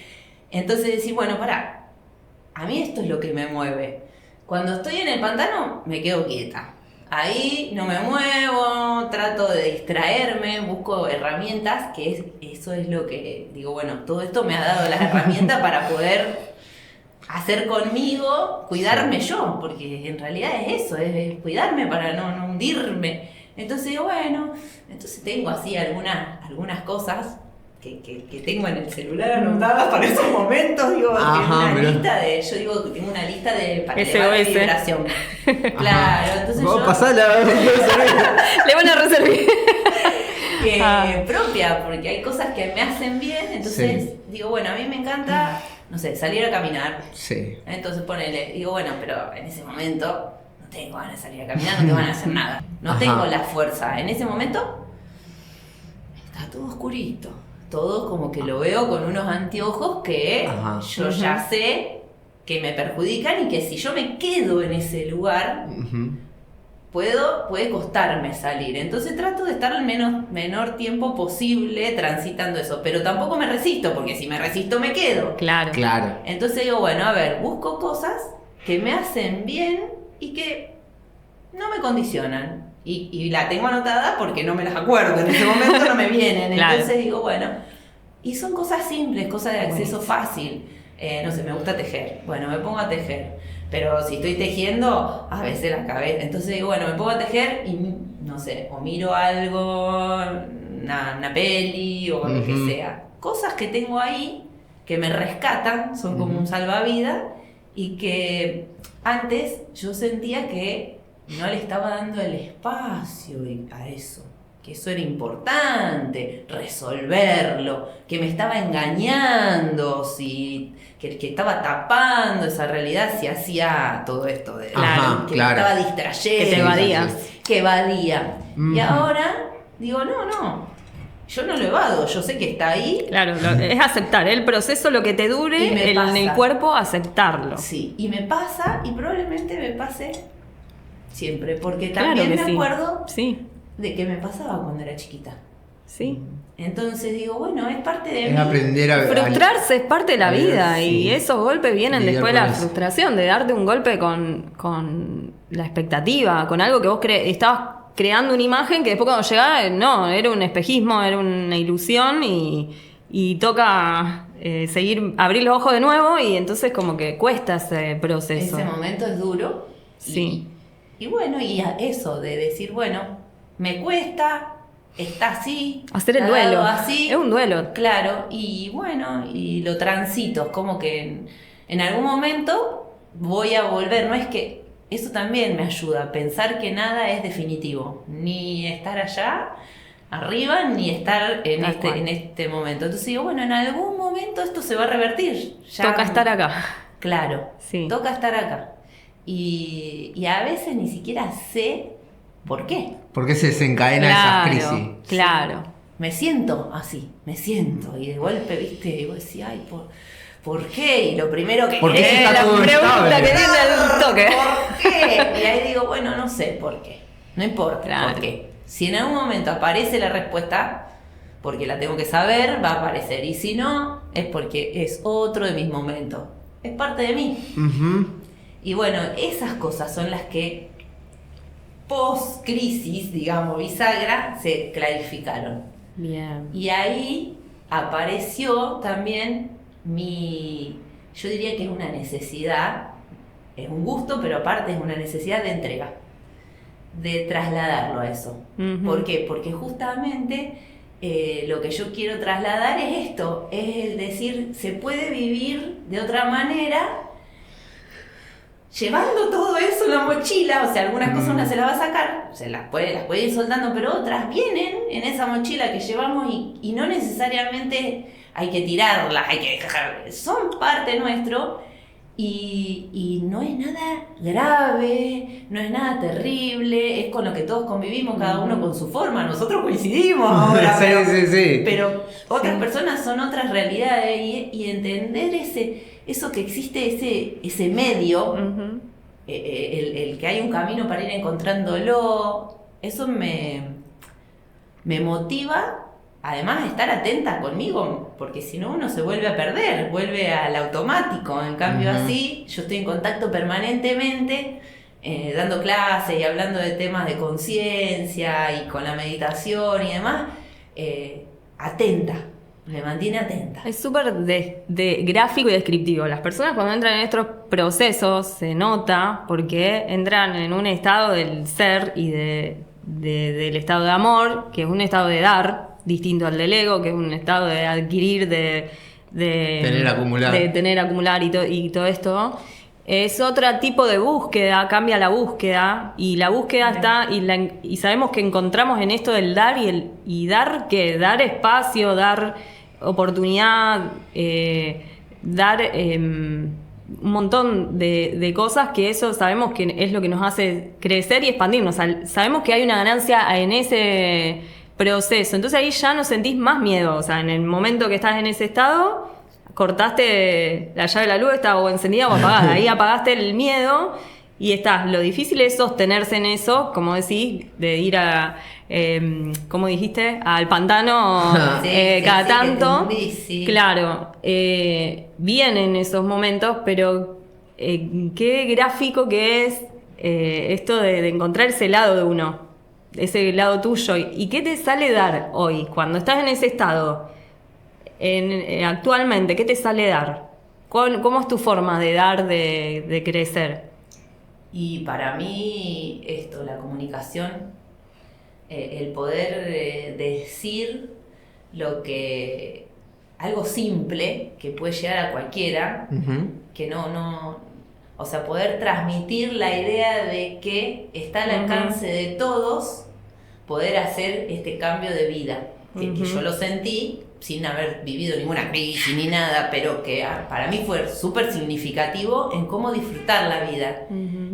Entonces decir, bueno, a mí esto es lo que me mueve. Cuando estoy en el pantano, me quedo quieta. Ahí no me muevo, trato de distraerme, busco herramientas, eso es lo que digo, bueno, todo esto me ha dado las herramientas para poder hacer conmigo, cuidarme yo, porque en realidad es eso, es cuidarme para no hundirme. Entonces digo, bueno, tengo así algunas cosas que tengo en el celular anotadas para esos momentos, digo, yo digo que tengo una lista para elevar la vibración. Claro, entonces vamos a pasarla. Le van a reservar. Propia, porque hay cosas que me hacen bien, entonces digo, bueno, a mí me encanta, no sé, salir a caminar. Entonces digo, bueno, pero en ese momento no tengo ganas de salir a caminar, no tengo ganas de hacer nada. No tengo la fuerza. En ese momento está todo oscurito. Todo como que lo veo con unos anteojos que yo ya sé que me perjudican y que si yo me quedo en ese lugar, puede costarme salir. Entonces trato de estar el menor tiempo posible transitando eso, pero tampoco me resisto, porque si me resisto me quedo. Claro. Entonces digo, bueno, a ver, busco cosas que me hacen bien y que no me condicionan. Y la tengo anotada porque no me las acuerdo, en ese momento no me vienen. Entonces digo, bueno, y son cosas simples, cosas de acceso fácil. No sé, me gusta tejer. Bueno, me pongo a tejer. Pero si estoy tejiendo, a veces la cabeza. Entonces digo, bueno, me pongo a tejer y, no sé, o miro algo, una peli o lo que sea. Cosas que tengo ahí que me rescatan, son como un salvavidas y que antes yo sentía que no le estaba dando el espacio a eso, que eso era importante, resolverlo, que me estaba engañando, que estaba tapando esa realidad si hacía todo esto, que me estaba distrayendo, que evadía. Y ahora digo, no, yo no lo evado, yo sé que está ahí. Claro, es aceptar el proceso, lo que te dure en el cuerpo, aceptarlo. Sí, y me pasa, y probablemente me pase siempre, porque también me acuerdo de que me pasaba cuando era chiquita. Sí. Entonces digo, bueno, es parte de Es mí. aprender a... Frustrarse es parte de la vida sí. y esos golpes vienen Lidiar después de con la eso. frustración, de darte un golpe con la expectativa, con algo que vos estabas creando una imagen que después cuando llegaba, no, era un espejismo, era una ilusión y toca abrir los ojos de nuevo y entonces como que cuesta ese proceso. Ese momento es duro. Sí. Y bueno, y eso de decir, bueno, me cuesta, está así. Hacer el está dado duelo. así. Es un duelo. Claro, y bueno, y lo transito, es como que en algún momento voy a volver, no es que eso también me ayuda a pensar que nada es definitivo, ni estar allá arriba, ni estar en Tal cual. este momento. Entonces digo, bueno, en algún momento esto se va a revertir. Ya, Toca estar acá. Claro, Sí. toca estar acá. Y a veces ni siquiera sé por qué. ¿Por qué se desencadena esas crisis? Claro. Me siento así, me siento. Y de golpe, viste, y vos decís, ay, ¿por qué? Y lo primero que ¿Por qué querés, si está la todo pregunta estable? que viene al toque. ¿Por qué? Y ahí digo, bueno, no sé por qué. No importa Claro. por qué. Si en algún momento aparece la respuesta, porque la tengo que saber, va a aparecer. Y si no, es porque es otro de mis momentos. Es parte de mí. Ujú. Y bueno, esas cosas son las que post-crisis, digamos, bisagra, se clarificaron. Bien. Y ahí apareció también yo diría que es una necesidad, es un gusto, pero aparte es una necesidad de entrega, de trasladarlo a eso. Ujú. ¿Por qué? Porque justamente lo que yo quiero trasladar es esto, es decir, se puede vivir de otra manera llevando todo eso en la mochila. O sea, algunas cosas una se las va a sacar, las puede ir soltando, pero otras vienen en esa mochila que llevamos y no necesariamente hay que tirarlas, hay que dejar, son parte nuestro. Y no es nada grave, no es nada terrible, es con lo que todos convivimos, cada uno con su forma. Nosotros coincidimos ahora, Sí, pero, sí. pero otras personas son otras realidades y entender eso que existe, ese medio, Ujú. el que hay un camino para ir encontrándolo, eso me motiva. Además, estar atenta conmigo, porque si no uno se vuelve a perder, vuelve al automático. En cambio, Ujú. así, yo estoy en contacto permanentemente, dando clases y hablando de temas de conciencia y con la meditación y demás, atenta, me mantiene atenta. Es súper de gráfico y descriptivo. Las personas cuando entran en estos procesos se nota porque entran en un estado del ser y del estado de amor, que es un estado de dar, distinto al del ego, que es un estado de adquirir, de Tener, acumular. de tener, acumular y todo esto. Es otro tipo de búsqueda, cambia la búsqueda y la búsqueda está y sabemos que encontramos en esto del dar y dar que dar espacio, dar oportunidad, dar un montón de cosas que eso sabemos que es lo que nos hace crecer y expandirnos. Sabemos que hay una ganancia en ese proceso, entonces ahí ya no sentís más miedo. O sea, en el momento que estás en ese estado, cortaste la llave de la luz, estaba o encendida o apagada. Ahí apagaste el miedo y estás. Lo difícil es sostenerse en eso, como decís, de ir a, como dijiste, al pantano cada tanto. Sí. Claro, vienen esos momentos, pero qué gráfico que es esto de encontrar ese lado de uno, ese lado tuyo. ¿Y qué te sale dar hoy, cuando estás en ese estado? Actualmente, ¿qué te sale dar? ¿Cómo es tu forma de dar, de crecer? Y para mí esto, la comunicación, el poder decir algo simple que puede llegar a cualquiera, Ujú. que o sea, poder transmitir la idea de que está al alcance de todos, poder hacer este cambio de vida, que yo lo sentí sin haber vivido ninguna crisis ni nada, pero que para mí fue súper significativo en cómo disfrutar la vida.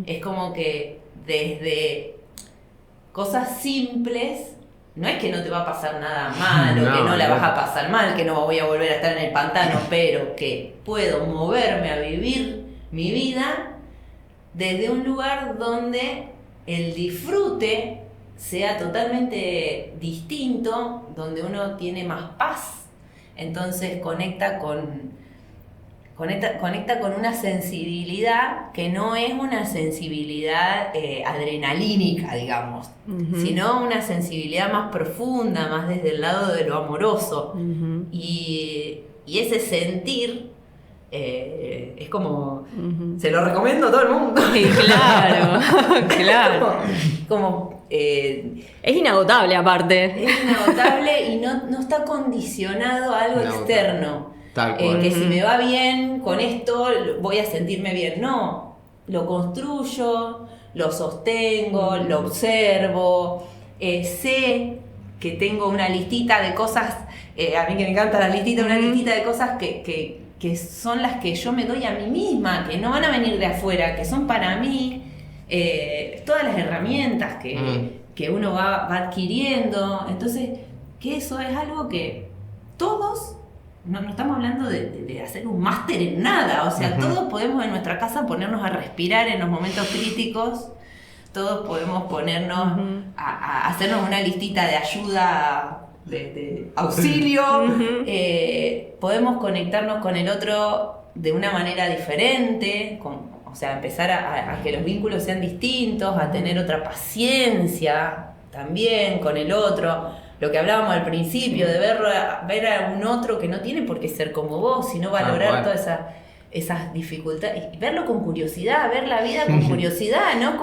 Es como que desde cosas simples, no es que no te va a pasar nada malo, que no la vas a pasar mal, que no voy a volver a estar en el pantano, pero que puedo moverme a vivir mi vida desde un lugar donde el disfrute sea totalmente distinto, donde uno tiene más paz. Entonces conecta con una sensibilidad que no es una sensibilidad adrenalínica, digamos, sino una sensibilidad más profunda, más desde el lado de lo amoroso. Y ese sentir es como... Se lo recomiendo a todo el mundo. Sí, claro, claro. Es inagotable aparte. Es inagotable y no está condicionado a algo externo. Que si me va bien con esto voy a sentirme bien. No, lo construyo, lo sostengo, lo observo, sé que tengo una listita de cosas, a mí que me encanta la listita, una listita de cosas que son las que yo me doy a mí misma, que no van a venir de afuera, que son para mí, todas las herramientas que uno va adquiriendo. Entonces, que eso es algo que todos... No estamos hablando de hacer un máster en nada, o sea, todos podemos en nuestra casa ponernos a respirar en los momentos críticos, todos podemos ponernos a hacernos una listita de ayuda, de auxilio, podemos conectarnos con el otro de una manera diferente, o sea, empezar a que los vínculos sean distintos, a tener otra paciencia también con el otro. Lo que hablábamos al principio, de ver a un otro que no tiene por qué ser como vos, sino valorar todas esas dificultades, y verlo con curiosidad, ver la vida con curiosidad, no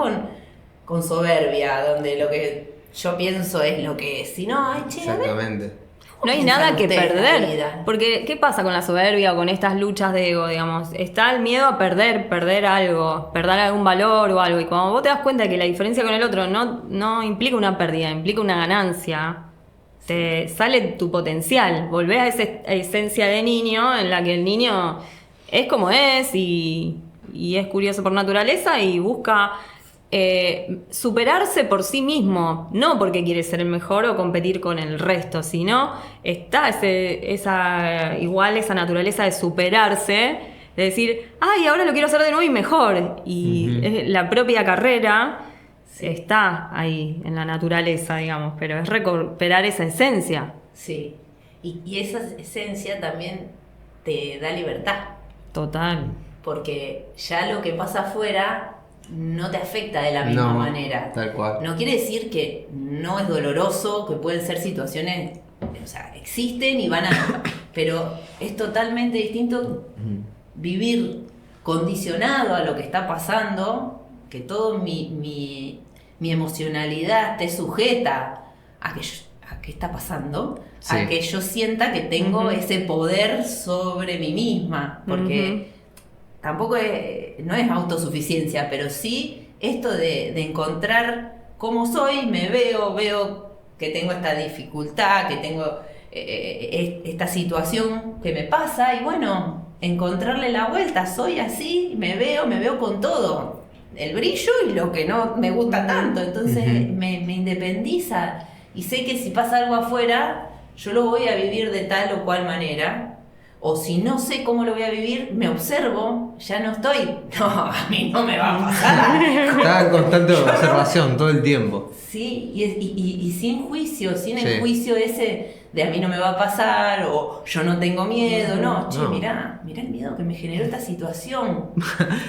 con soberbia, donde lo que yo pienso es lo que es, sino, exactamente. No hay nada que perder, porque ¿qué pasa con la soberbia o con estas luchas de ego, digamos? Está el miedo a perder algo, perder algún valor o algo, y cuando vos te das cuenta que la diferencia con el otro no implica una pérdida, implica una ganancia, te sale tu potencial, volvés a esa esencia de niño en la que el niño es como es y es curioso por naturaleza y busca superarse por sí mismo, no porque quiere ser el mejor o competir con el resto, sino está esa naturaleza de superarse, de decir, ay, ahora lo quiero hacer de nuevo y mejor, y la propia carrera está ahí en la naturaleza, digamos, pero es recuperar esa esencia. Sí, y esa esencia también te da libertad. Total. Porque ya lo que pasa afuera no te afecta de la misma manera. Tal cual. No quiere decir que no es doloroso, que pueden ser situaciones, o sea, existen y van a... pero es totalmente distinto vivir condicionado a lo que está pasando, que todo mi emocionalidad esté sujeta a qué está pasando, a que yo sienta que tengo ese poder sobre mí misma, porque tampoco no es autosuficiencia, pero sí esto de encontrar cómo soy, me veo que tengo esta dificultad, que tengo esta situación que me pasa, y bueno, encontrarle la vuelta, soy así, me veo con todo, el brillo y lo que no me gusta tanto, entonces me independiza y sé que si pasa algo afuera yo lo voy a vivir de tal o cual manera, o si no sé cómo lo voy a vivir, me observo, ya no estoy, no, a mí no me va a pasar. Está en constante observación todo el tiempo. Sí, y sin juicio, sin el juicio ese de a mí no me va a pasar, o yo no tengo miedo, mirá el miedo que me generó esta situación.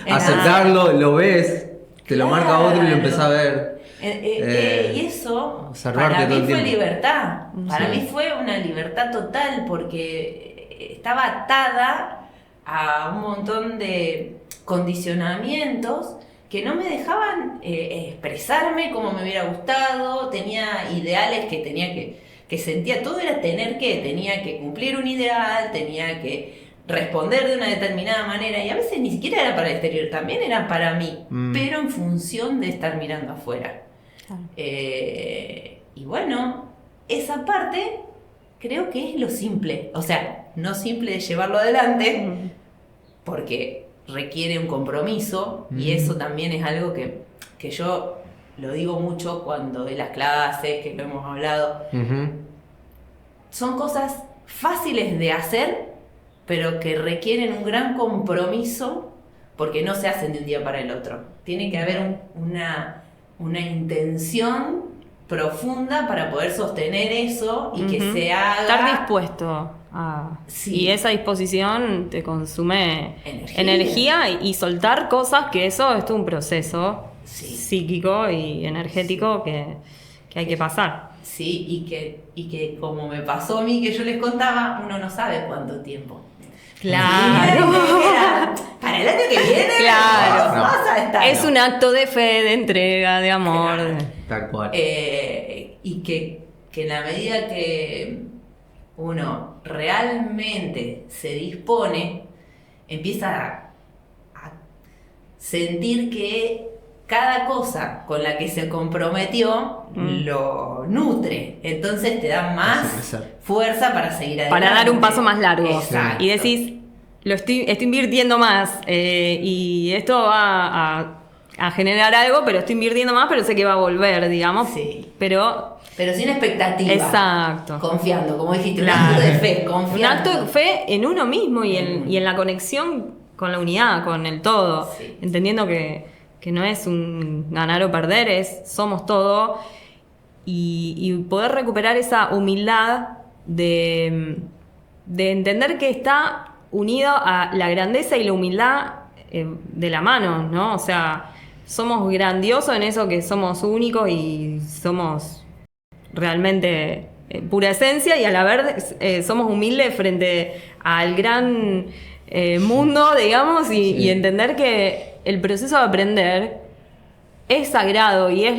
Aceptarlo, lo ves, te lo marca otro y lo empezás a ver. Y eso para mí fue libertad, para mí fue una libertad total, porque estaba atada a un montón de condicionamientos que no me dejaban expresarme como me hubiera gustado, tenía ideales que tenía que sentía, todo era tenía que cumplir un ideal, tenía que responder de una determinada manera, y a veces ni siquiera era para el exterior, también era para mí, pero en función de estar mirando afuera. Y bueno, esa parte creo que es lo simple, o sea, no simple de llevarlo adelante, porque requiere un compromiso, y eso también es algo que yo lo digo mucho cuando doy las clases, que lo hemos hablado. Son cosas fáciles de hacer, pero que requieren un gran compromiso, porque no se hacen de un día para el otro. Tiene que haber una intención profunda para poder sostener eso y que se haga... Estar dispuesto a... Sí. Y esa disposición te consume Energía. energía y soltar cosas, que eso es todo un proceso Sí. psíquico y energético que hay que pasar. Sí, y que como me pasó a mí, que yo les contaba, uno no sabe cuánto tiempo. Claro. Para el año que viene, Claro. vas a estar. Es un acto de fe, de entrega, de amor. Claro. Tal cual. Y que en la medida que uno realmente se dispone, empieza a sentir que cada cosa con la que se comprometió lo nutre. Entonces te da más Hace crecer. fuerza para seguir adelante. Para dar un paso más largo. Exacto. Y decís, estoy invirtiendo más y esto va a generar algo, pero estoy invirtiendo más, pero sé que va a volver, digamos. Sí. Pero sin expectativa. exacto. Confiando, como dijiste, un Claro. acto de fe, confiando. Un acto de fe en uno mismo y en la conexión con la unidad, con el todo. Sí. Entendiendo que no es un ganar o perder, somos todo. Y poder recuperar esa humildad de entender que está unido a la grandeza y la humildad de la mano, ¿no? O sea, somos grandiosos en eso que somos únicos y somos realmente pura esencia, y a la vez somos humildes frente al gran mundo, digamos, y entender que el proceso de aprender es sagrado y es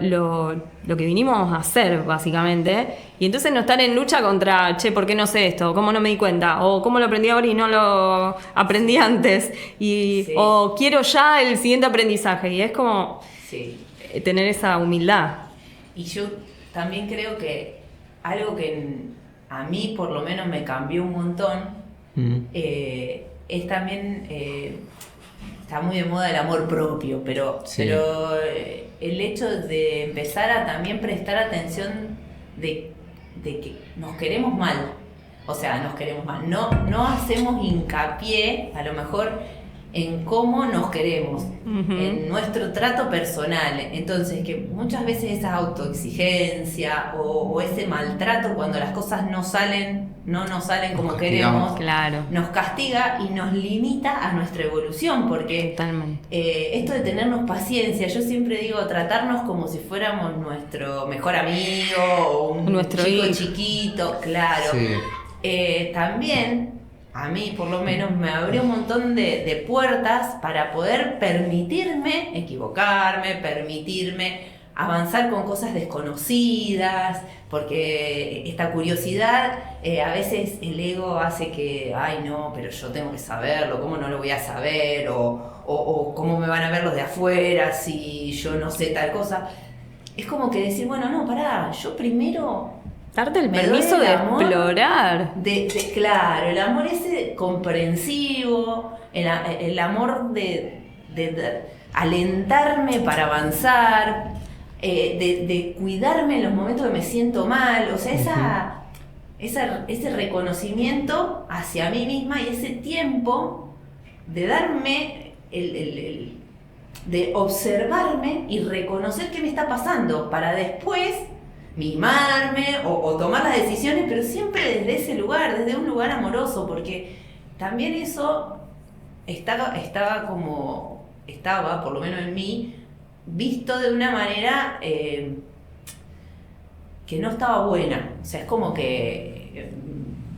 lo que vinimos a hacer, básicamente. Y entonces no estar en lucha contra, che, ¿por qué no sé esto? ¿Cómo no me di cuenta? O ¿cómo lo aprendí ahora y no lo aprendí antes? Sí. O quiero ya el siguiente aprendizaje. Y es como Sí. tener esa humildad. Y yo también creo que algo que a mí por lo menos me cambió un montón es también, está muy de moda el amor propio, pero el hecho de empezar a también prestar atención de que nos queremos mal. O sea, nos queremos mal. No hacemos hincapié, a lo mejor, en cómo nos queremos, en nuestro trato personal. Entonces, que muchas veces esa autoexigencia o ese maltrato cuando las cosas no nos salen como queremos, Claro. nos castiga y nos limita a nuestra evolución, porque Totalmente. esto de tenernos paciencia, yo siempre digo, tratarnos como si fuéramos nuestro mejor amigo o un Nuestro chico hijo. chiquito, claro. Sí. También, a mí por lo menos, me abrió un montón de puertas para poder permitirme equivocarme, permitirme avanzar con cosas desconocidas, porque esta curiosidad, a veces el ego hace que, ay no, pero yo tengo que saberlo, ¿cómo no lo voy a saber? O ¿cómo me van a ver los de afuera si yo no sé tal cosa? Es como que decir, bueno, no, pará, yo primero... Darte el me permiso doy de el amor explorar. Claro, el amor ese comprensivo, el amor de alentarme para avanzar, de cuidarme en los momentos que me siento mal, o sea, ese reconocimiento hacia mí misma y ese tiempo de darme, de observarme y reconocer qué me está pasando para después mimarme o tomar las decisiones, pero siempre desde ese lugar, desde un lugar amoroso, porque también eso estaba, por lo menos en mí, visto de una manera que no estaba buena. O sea, es como que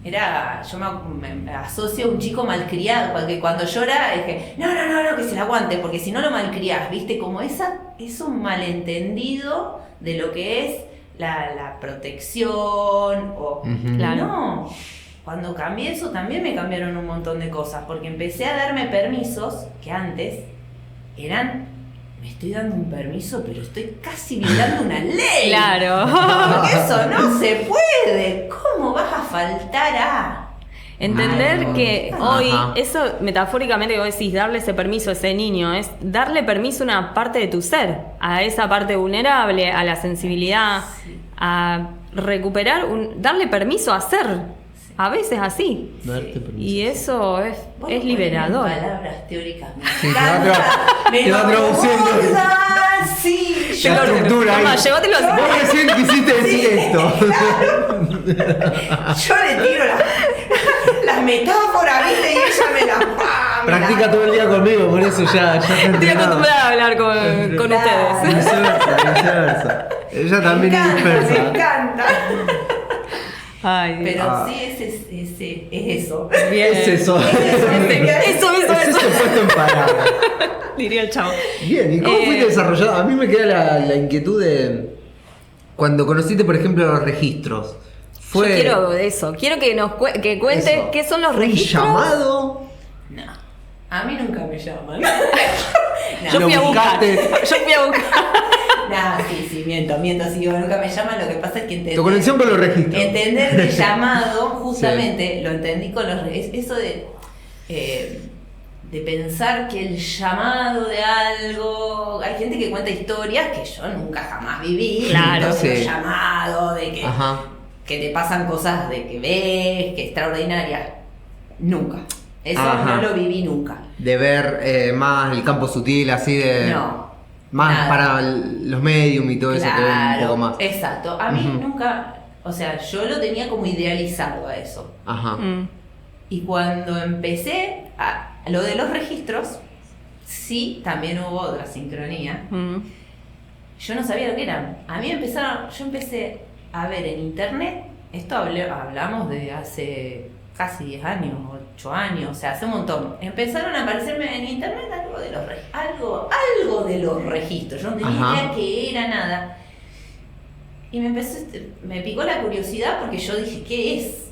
yo me asocio a un chico malcriado, porque cuando llora es que no, que se la aguante, porque si no lo malcriás, ¿viste? Como es un malentendido de lo que es la protección Claro. No, cuando cambié eso también me cambiaron un montón de cosas, porque empecé a darme permisos que antes eran, me estoy dando un permiso, pero estoy casi violando una ley. Claro. Porque eso no se puede. ¿Cómo vas a faltar a...? Entender Mal. que Ajá. hoy, eso metafóricamente que vos decís, darle ese permiso a ese niño, es darle permiso a una parte de tu ser, a esa parte vulnerable, a la sensibilidad, a recuperar, darle permiso a ser, a veces así. Darte permiso. Y eso es Bueno, liberador. Palabras teóricas. Sí, te va traduciendo. Sí, La estructura ahí. Mamá, llévatelo así. Vos recién quisiste decir esto. yo le tiro las metáforas, ¿viste? Y ella me las... Practica todo el día conmigo, por eso ya está Estoy entrenado. acostumbrada a hablar con Claro. ustedes. Viceversa. Ella también es Me dispersa. encanta. Ay, Dios. Pero sí es eso. Bien. Es eso. Eso. Es eso puesto en palabras. Diría el chavo. Bien, ¿y cómo fuiste desarrollado? A mí me queda la inquietud de cuando conociste, por ejemplo, los registros. Yo quiero eso. Quiero que nos que cuente eso. qué son los ¿Fue un registros. llamado? No, a mí nunca me llaman. Yo Lo fui a buscar. buscaste. Yo fui a buscar. Nah, sí, miento, sí, nunca me llaman, lo que pasa es que entender... Tu conexión con los registros. Entender el llamado, justamente, lo entendí con los... Eso de pensar que el llamado de algo... Hay gente que cuenta historias que yo nunca jamás viví. Claro, entonces, sí. el llamado de que... Ajá. Que te pasan cosas de que ves, que extraordinarias. Nunca. Eso Ajá. no lo viví nunca. De ver más el campo sutil, así de... No. Más nada. para los medium y todo eso que ven un poco más. Exacto. A mí Ujú. nunca, o sea, yo lo tenía como idealizado a eso. Ajá. Y cuando empecé a lo de los registros, sí, también hubo otra sincronía. Yo no sabía lo que eran. A mí yo empecé a ver en internet, esto hablamos de hace casi 10 años, 8 años, o sea, hace un montón. Empezaron a aparecerme en internet algo de los registros. Yo no tenía Ajá. idea que era nada. Y me picó la curiosidad porque yo dije, ¿qué es?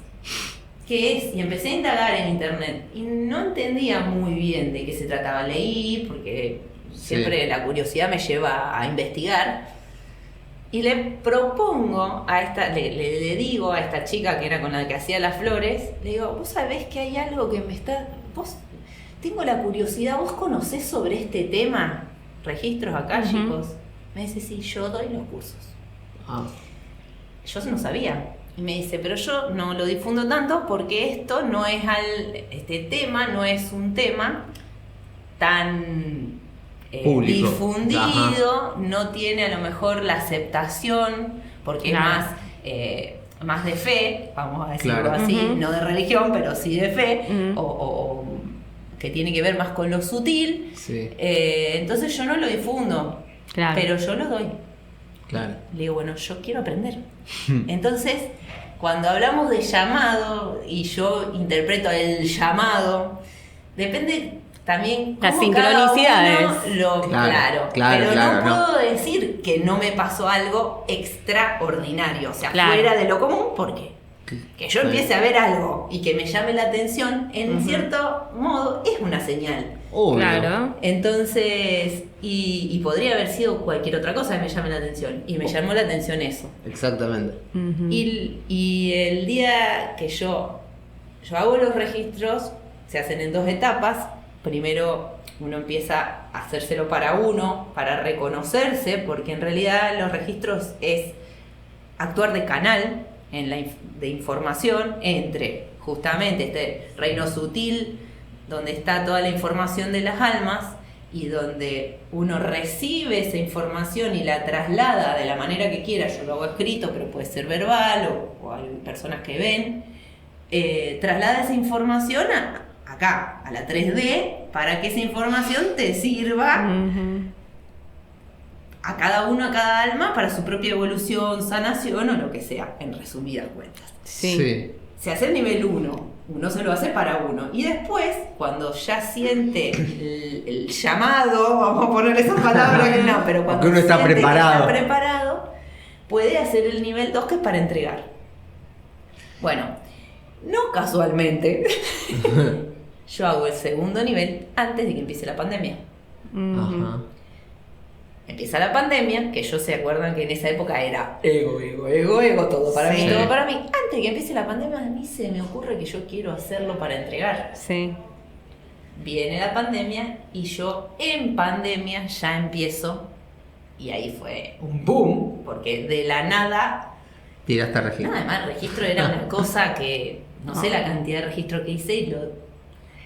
¿Qué es? Y empecé a indagar en internet y no entendía muy bien de qué se trataba. Leí, porque siempre la curiosidad me lleva a investigar. Y le propongo a le digo a esta chica que era con la que hacía las flores, le digo, ¿vos sabés que hay algo que me está... Tengo la curiosidad, ¿vos conocés sobre este tema? Registros akáshicos. Me dice, sí, yo doy los cursos. Ah. Yo no sabía. Y me dice, pero yo no lo difundo tanto porque este tema no es un tema tan público, difundido, no tiene a lo mejor la aceptación, porque Claro. es más de fe, vamos a decirlo Claro. así, Ujú. no de religión, pero sí de fe, Ujú. o que tiene que ver más con lo sutil. Sí, Entonces yo no lo difundo, Claro. pero yo lo doy. claro. Le digo, bueno, yo quiero aprender. Entonces, cuando hablamos de llamado y yo interpreto el llamado, depende también Las cómo cada sincronicidades. uno Claro, pero claro, no puedo decir que no me pasó algo extraordinario, o sea, Claro. fuera de lo común, porque que yo empiece a ver algo y que me llame la atención, en cierto modo, es una señal. Obvio. Claro. Entonces, y podría haber sido cualquier otra cosa que me llame la atención. Y me llamó la atención eso. Exactamente. Y el día que yo hago los registros, se hacen en 2 etapas. Primero uno empieza a hacérselo para uno, para reconocerse, porque en realidad los registros es actuar de canal de información entre justamente este reino sutil, donde está toda la información de las almas y donde uno recibe esa información y la traslada de la manera que quiera. Yo lo hago escrito, pero puede ser verbal o hay personas que ven. Traslada esa información acá, a la 3D, para que esa información te sirva a cada uno, a cada alma, para su propia evolución, sanación o lo que sea, en resumidas cuentas. Sí. Se hace el nivel 1, uno se lo hace para uno. Y después, cuando ya siente el llamado, vamos a poner esa palabra que no, pero cuando Porque uno está siente que preparado. está preparado, puede hacer el nivel 2, que es para entregar. Bueno, no casualmente, yo hago el segundo nivel antes de que empiece la pandemia. Ajá. Empieza la pandemia, que ellos se acuerdan que en esa época era ego, todo para Sí. mí, todo para mí. Antes de que empiece la pandemia, a mí se me ocurre que yo quiero hacerlo para entregar. Sí. Viene la pandemia y yo en pandemia ya empiezo, y ahí fue un boom, porque de la nada, Tiraste registro. nada más, el registro era una cosa que no sé la cantidad de registros que hice y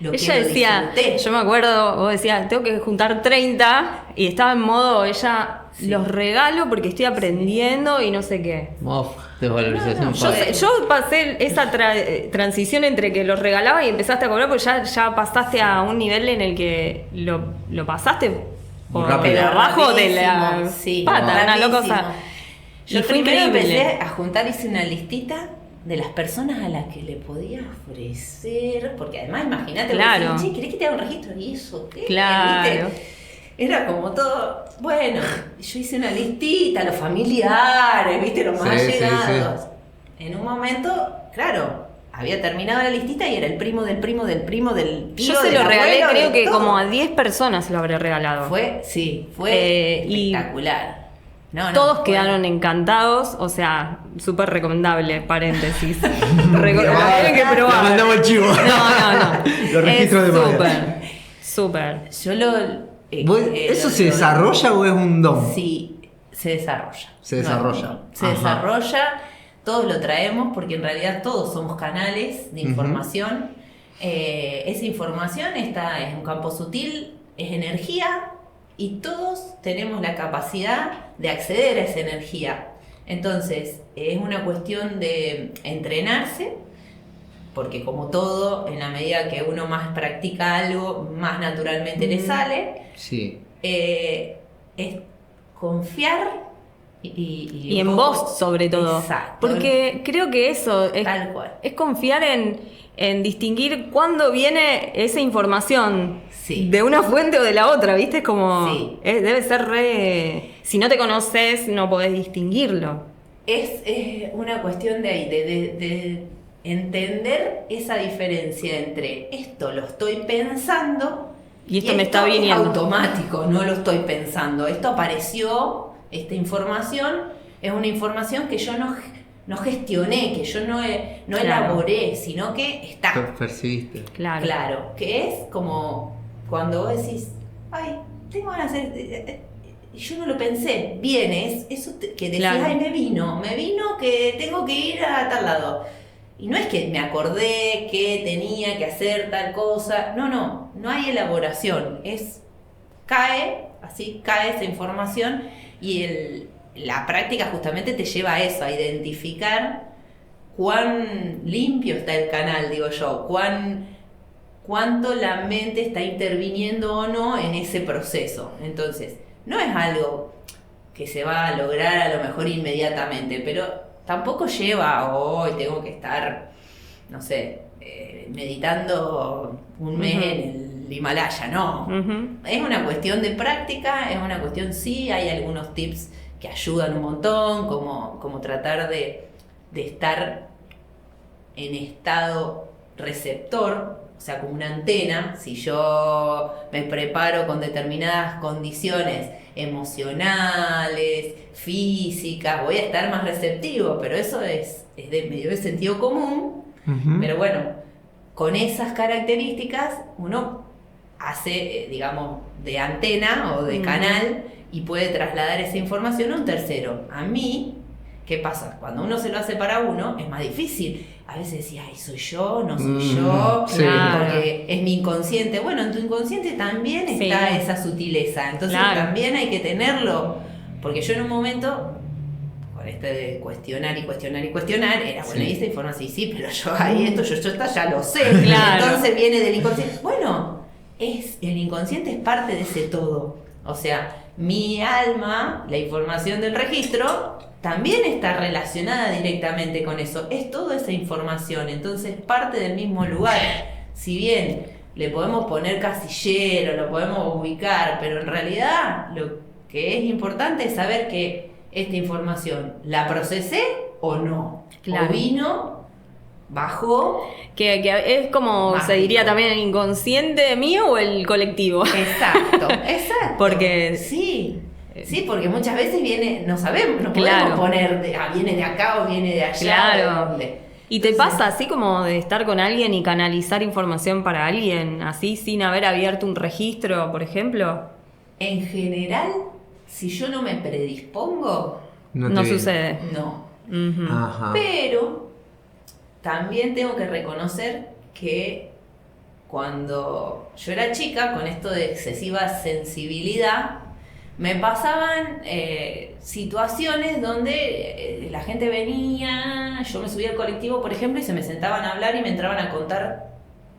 lo que Ella lo decía, disfruté. yo me acuerdo, vos decías, tengo que juntar 30 y estaba en modo, ella, Sí. los regalo porque estoy aprendiendo y no sé qué. Uf, desvalorización. No, fácil. Yo pasé esa transición entre que los regalaba y empezaste a cobrar, porque ya pasaste a un nivel en el que lo pasaste Muy por rápido. debajo de la Rapidísimo, sí, pata, una loca, o sea, rapidísimo. y Yo fue primero increíble. empecé a juntar, hice una listita de las personas a las que le podía ofrecer, porque además imagínate, Claro. vos decís, che, ¿querés que te haga un registro? ¿Y eso qué? Claro. ¿Viste? Era como todo, bueno, yo hice una listita, los familiares, ¿viste? Los más Sí, sí, allegados. En un momento, claro, había terminado la listita y era el primo del primo del primo del tío. Yo se del lo regalé, abuelo, creo de que todo. como a 10 personas se lo habré regalado. Fue Y espectacular. No, Todos fue- quedaron encantados, o sea, súper recomendable, paréntesis. Tienen que Te probar. mandamos el chivo. No. Los registros Es de madre. súper. Yo lo. ¿Eso se desarrolla o es un don? Sí, se desarrolla. Se desarrolla. No, se Ajá. desarrolla, todos lo traemos porque en realidad todos somos canales de información. Esa información está en un campo sutil, es energía y todos tenemos la capacidad de acceder a esa energía. Entonces, es una cuestión de entrenarse, porque como todo, en la medida que uno más practica algo, más naturalmente le sale. Sí. Es confiar Y un en poco- vos, sobre todo. Exacto. Porque creo que eso es, Tal cual. es confiar en distinguir cuándo viene esa información. Sí. De una fuente o de la otra, ¿viste? Es como. Sí. Debe ser re. Si no te conoces, no podés distinguirlo. Es una cuestión de ahí, de entender esa diferencia entre esto lo estoy pensando Y esto me está es viniendo. automático, no lo estoy pensando. Esto apareció, esta información es una información que yo no gestioné, que yo no Claro. elaboré, sino que está. Percibiste. Claro. Claro, que es como cuando vos decís, ay, tengo ganas de hacer. Y yo no lo pensé, bien, eso que decías, Claro. ay, me vino que tengo que ir a tal lado. Y no es que me acordé que tenía que hacer tal cosa, no hay elaboración, cae esa información y la práctica justamente te lleva a eso, a identificar cuán limpio está el canal, digo yo, cuánto la mente está interviniendo o no en ese proceso. Entonces, no es algo que se va a lograr a lo mejor inmediatamente, pero tampoco lleva a hoy tengo que estar, no sé, meditando un mes Ujú. en el Himalaya, no. Ujú. Es una cuestión de práctica, es una cuestión, sí, hay algunos tips que ayudan un montón, como tratar de estar en estado receptor, o sea, como una antena. Si yo me preparo con determinadas condiciones emocionales, físicas, voy a estar más receptivo, pero eso es de medio de sentido común. Ujú. Pero bueno, con esas características uno hace, digamos, de antena o de canal y puede trasladar esa información a un tercero. A mí, ¿qué pasa? Cuando uno se lo hace para uno, es más difícil. A veces decís, ay, ¿soy yo? ¿No soy yo? sí. Porque es mi inconsciente. Bueno, en tu inconsciente también Sí. está esa sutileza. Entonces Claro. también hay que tenerlo. Porque yo en un momento, con este de cuestionar y cuestionar y cuestionar, era, bueno, Sí. y esta información, sí, pero yo ahí esto, yo esta ya lo sé. Claro. Entonces viene del inconsciente. Bueno, el inconsciente es parte de ese todo. O sea, mi alma, la información del registro, también está relacionada directamente con eso. Es toda esa información, entonces parte del mismo lugar. Si bien le podemos poner casillero, lo podemos ubicar, pero en realidad lo que es importante es saber que esta información la procesé o no. Claro. O vino, bajó. Que es como Mágico. se diría también el inconsciente mío o el colectivo. Exacto. Porque- Sí, porque muchas veces viene, no sabemos, no Claro. podemos poner, viene de acá o viene de allá. Claro. ¿de dónde? ¿Y te Entonces, pasa así como de estar con alguien y canalizar información para alguien, así sin haber abierto un registro, por ejemplo? En general, si yo no me predispongo, te No viene. sucede. no. Ujú. Ajá. Pero también tengo que reconocer que cuando yo era chica, con esto de excesiva sensibilidad, me pasaban situaciones donde la gente venía, yo me subía al colectivo, por ejemplo, y se me sentaban a hablar y me entraban a contar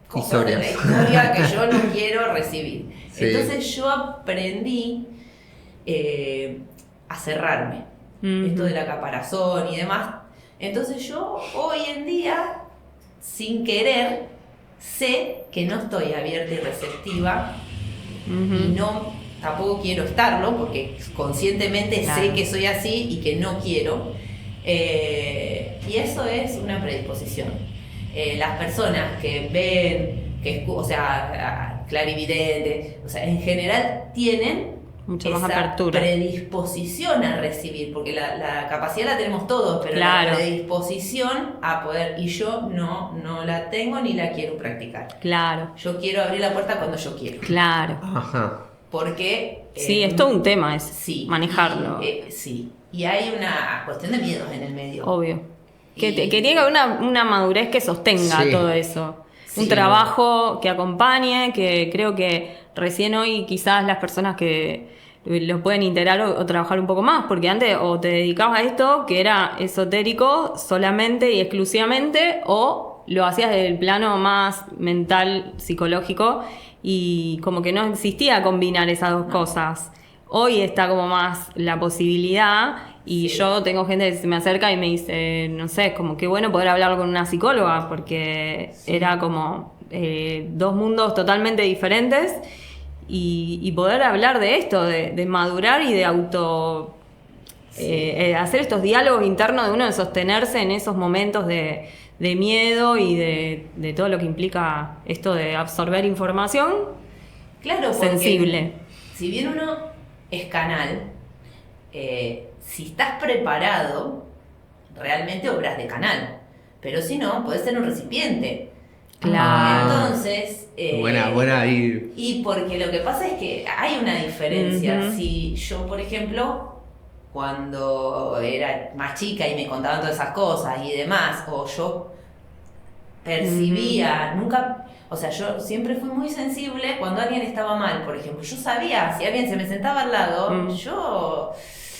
cosas de la historia que yo no quiero recibir. Sí. Entonces yo aprendí a cerrarme, esto de la caparazón y demás. Entonces yo hoy en día, sin querer, sé que no estoy abierta y receptiva y tampoco quiero estarlo, porque conscientemente sé que soy así y que no quiero. Y eso es una predisposición. Las personas que ven, o sea, clarividentes, o sea, en general tienen mucha esa más apertura, predisposición a recibir, porque la capacidad la tenemos todos, pero la predisposición a poder, y yo no la tengo ni la quiero practicar. Claro. Yo quiero abrir la puerta cuando yo quiero. Claro. Ajá. Porque... sí, es todo un tema, sí, manejarlo. Sí, y hay una cuestión de miedos en el medio. Obvio. Que tiene que haber una madurez que sostenga todo eso. Sí. Un trabajo que acompañe, que creo que recién hoy quizás las personas que los pueden integrar o trabajar un poco más, porque antes o te dedicabas a esto, que era esotérico solamente y exclusivamente, o lo hacías desde el plano más mental, psicológico, y como que no existía combinar esas dos cosas. Hoy está como más la posibilidad, y yo tengo gente que se me acerca y me dice, no sé, es como que bueno poder hablar con una psicóloga, porque era como dos mundos totalmente diferentes, y poder hablar de esto, de madurar y de hacer estos diálogos internos de uno, de sostenerse en esos momentos de miedo y de todo lo que implica esto de absorber información. Claro, sensible. Si bien uno es canal, si estás preparado, realmente obras de canal. Pero si no, podés ser un recipiente. Claro. Entonces... buena ahí. Y porque lo que pasa es que hay una diferencia. Uh-huh. Si yo, por ejemplo, cuando era más chica y me contaban todas esas cosas y demás, o yo percibía, nunca... O sea, yo siempre fui muy sensible cuando alguien estaba mal, por ejemplo. Yo sabía, si alguien se me sentaba al lado, yo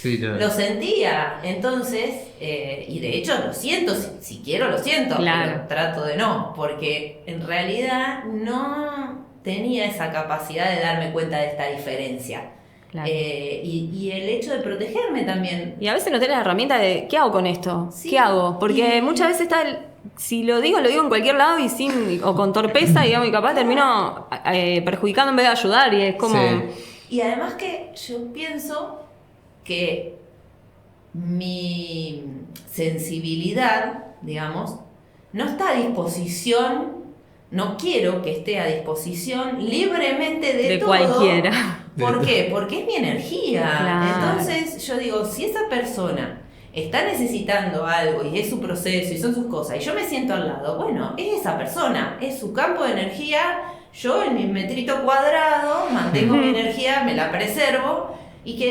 lo sentía. Entonces, y de hecho lo siento, si quiero lo siento, pero trato de no, porque en realidad no tenía esa capacidad de darme cuenta de esta diferencia. Claro. Y el hecho de protegerme también. Y a veces no tenés la herramienta de, ¿qué hago con esto? Sí, ¿qué hago? Porque muchas veces está si lo digo en cualquier lado o con torpeza, digamos, y capaz termino perjudicando en vez de ayudar, y es como... Sí. Y además que yo pienso que mi sensibilidad, digamos, no está a disposición, no quiero que esté a disposición libremente de todo. Cualquiera. ¿Por qué? Porque es mi energía. Claro. Entonces yo digo, si esa persona está necesitando algo y es su proceso y son sus cosas y yo me siento al lado, bueno, es esa persona, es su campo de energía, yo en mi metrito cuadrado mantengo mi energía, me la preservo y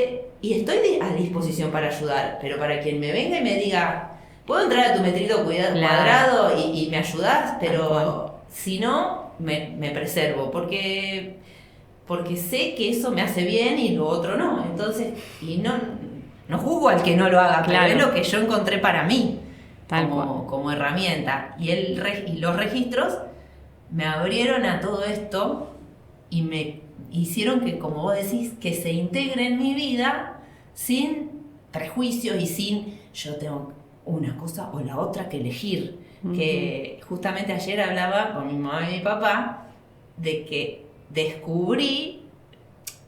estoy a disposición para ayudar, pero para quien me venga y me diga, ¿puedo entrar a tu metrito cuadrado y me ayudas? Pero si no, me preservo, porque sé que eso me hace bien y lo otro no, entonces, y no juzgo al que no lo haga, pero es lo que yo encontré para mí como herramienta. Y los registros me abrieron a todo esto y me hicieron que, como vos decís, que se integre en mi vida sin prejuicios y sin yo tengo una cosa o la otra que elegir. Uh-huh. Que justamente ayer hablaba con mi mamá y mi papá de que descubrí,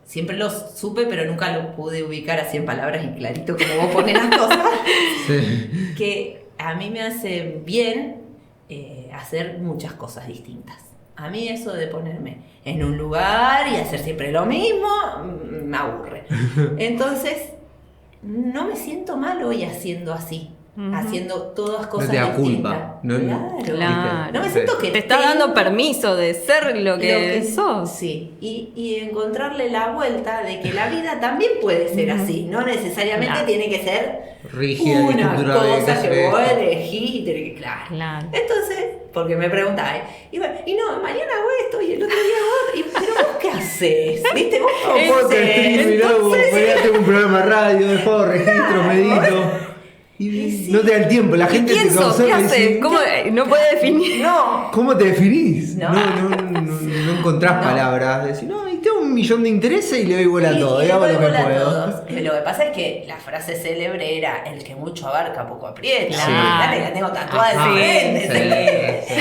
siempre lo supe, pero nunca lo pude ubicar así en palabras y clarito como vos pones las cosas, sí. Que a mí me hace bien hacer muchas cosas distintas. A mí eso de ponerme en un lugar y hacer siempre lo mismo, me aburre. Entonces, no me siento mal hoy haciendo así. haciendo todas cosas No te da distintas. culpa. No, Claro. No me siento que Te está tengo dando permiso de ser lo que sos. Sí, y encontrarle la vuelta de que la vida también puede ser así, no necesariamente Claro. tiene que ser Rígida, una estructurada, cosa que que hacer vos esto. elegís y tenés que, claro. Claro. Entonces, porque me preguntáis, y no, mañana hago esto y el otro día hago otro, pero vos qué haces, ¿viste? Vos qué Vos te haces. stream, mirá, vos, Entonces, ponés, tengo un programa de radio, dejado registro, medito. Y sí. no te da el tiempo, la ¿Y gente quién te sos? ¿Qué observa y haces? dice, ¿Cómo? No puede definir. no, ¿cómo te definís? No. No encontrás No. palabras. Decís, no, y tengo 1.000.000 de intereses y le doy bola a y todo, le y hago doy lo que bola a puedo. todos. Lo que pasa es que la frase célebre era: el que mucho abarca, poco aprieta. Claro. Fíjate, la tengo tatuada en Ajá. la frente. Sí,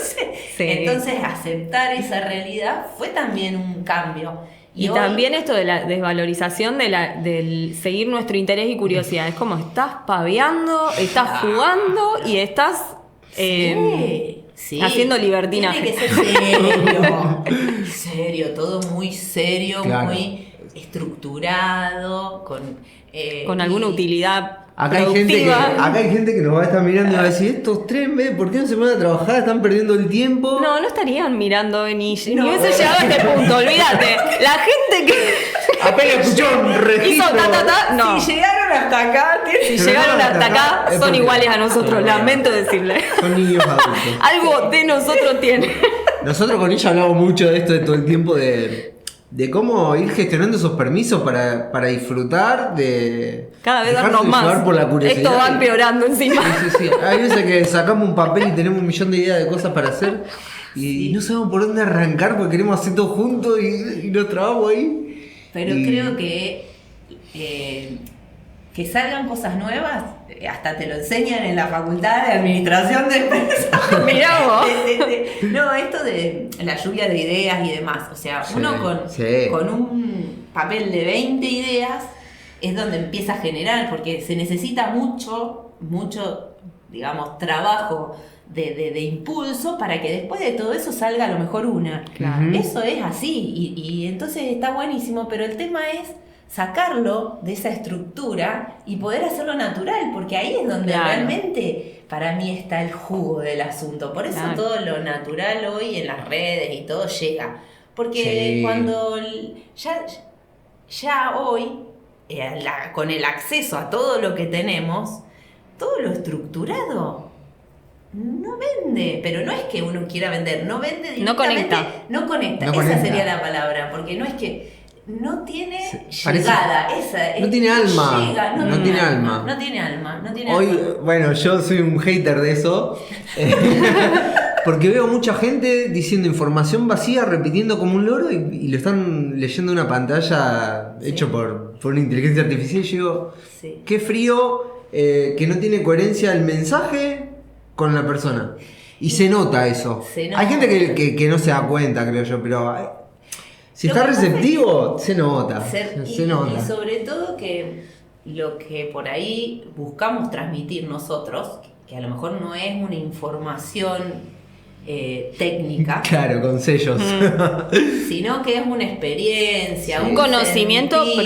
sí. Sí. Entonces, aceptar esa realidad fue también un cambio. Y hoy- también esto de la desvalorización del seguir nuestro interés y curiosidad. Es como estás paveando, estás jugando y estás Sí. haciendo libertinaje. Tiene que ser serio. Serio, todo muy serio, Claro. muy estructurado, con alguna y- utilidad Acá hay, gente que, productiva. acá hay gente que nos va a estar mirando y va a decir, estos tres, ¿por qué no se van a trabajar? Están perdiendo el tiempo. No estarían mirando ni No. hubiese llegado a este punto, olvídate. La gente que Apenas escuchó un registro. hizo no. Si llegaron hasta acá, Si llegaron hasta acá, es son porque- iguales a nosotros, lamento decirle. Son niños adultos. Algo de nosotros tiene. Nosotros con ella hablamos mucho de esto de todo el tiempo de cómo ir gestionando esos permisos para disfrutar de Cada vez dejarse darnos más. llevar por la curiosidad. Esto va empeorando encima. Sí. Hay veces que sacamos un papel y tenemos 1.000.000 de ideas de cosas para hacer y no sabemos por dónde arrancar porque queremos hacer todo juntos y nos trabamos ahí. Pero Y- creo que salgan cosas nuevas, hasta te lo enseñan en la facultad de administración de empresas. Mirá vos. No, esto de la lluvia de ideas y demás. O sea, Sí, uno sí. con un papel de 20 ideas es donde empieza a generar, porque se necesita mucho, digamos, trabajo de impulso para que después de todo eso salga a lo mejor una. Claro. Eso es así y entonces está buenísimo, pero el tema es sacarlo de esa estructura y poder hacerlo natural, porque ahí es donde Claro. realmente para mí está el jugo del asunto. Por eso Claro. todo lo natural hoy en las redes y todo llega. Porque Sí. cuando ya hoy, con el acceso a todo lo que tenemos, todo lo estructurado no vende, pero no es que uno quiera vender, no vende No directamente, conecta. no conecta, No esa conecta. sería la palabra, porque no es que no tiene Parece- llegada, no tiene alma, llega, no tiene alma. no tiene alma, no tiene Hoy, alma. bueno, yo soy un hater de eso. Porque veo mucha gente diciendo información vacía, repitiendo como un loro y lo están leyendo en una pantalla Sí. hecho por una inteligencia artificial. Y yo digo, Sí. qué frío, que no tiene coherencia el mensaje con la persona. Y se nota eso. Se nota. Hay gente que no se da cuenta, creo yo, pero si Lo está que pasa receptivo, se nota. Y Se nota. sobre todo que lo que por ahí buscamos transmitir nosotros, que a lo mejor no es una información técnica, Claro, con sellos. sino que es una experiencia, Un conocimiento sentir.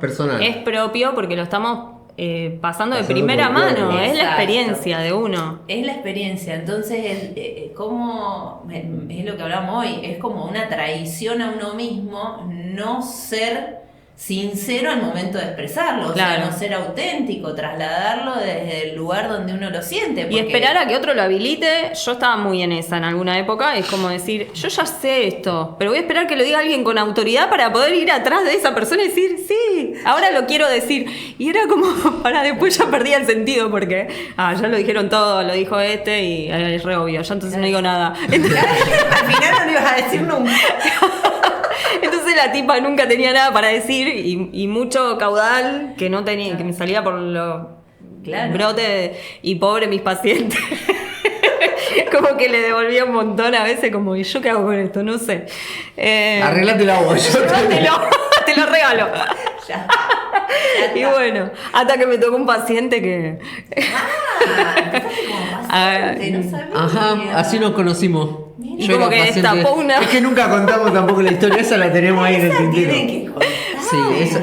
Personal. propio. Es propio porque lo estamos pasando de Pasando primera por mano. propio. Es la Exacto. experiencia de uno. Es la experiencia, entonces como es lo que hablamos hoy, es como una traición a uno mismo no ser sincero al momento de expresarlo, Claro. o sea, no ser auténtico, trasladarlo desde el lugar donde uno lo siente. Y porque- esperar a que otro lo habilite, yo estaba muy en esa en alguna época, es como decir, yo ya sé esto, pero voy a esperar que lo diga alguien con autoridad para poder ir atrás de esa persona y decir, sí, ahora lo quiero decir. Y era como, para después ya perdía el sentido porque, ya lo dijeron todo, lo dijo este y es re obvio, ya entonces no digo nada. Entonces, Al final no le ibas a decir nunca. entonces la tipa nunca tenía nada para decir y mucho caudal que no tenía, que me salía por los Claro. brotes y pobre mis pacientes. Como que le devolvía un montón a veces, como, ¿y yo qué hago con esto? No sé. Arreglate la voz. Te lo regalo. Ya. Y bueno, hasta que me tocó un paciente que... Empezaste como paciente, no sabía. Ajá, así nos conocimos. Mira. Y Yo como era que paciente- destapó una- Es que nunca contamos tampoco la historia, esa la tenemos ahí en el Esa tintero. tienen que contar. Sí,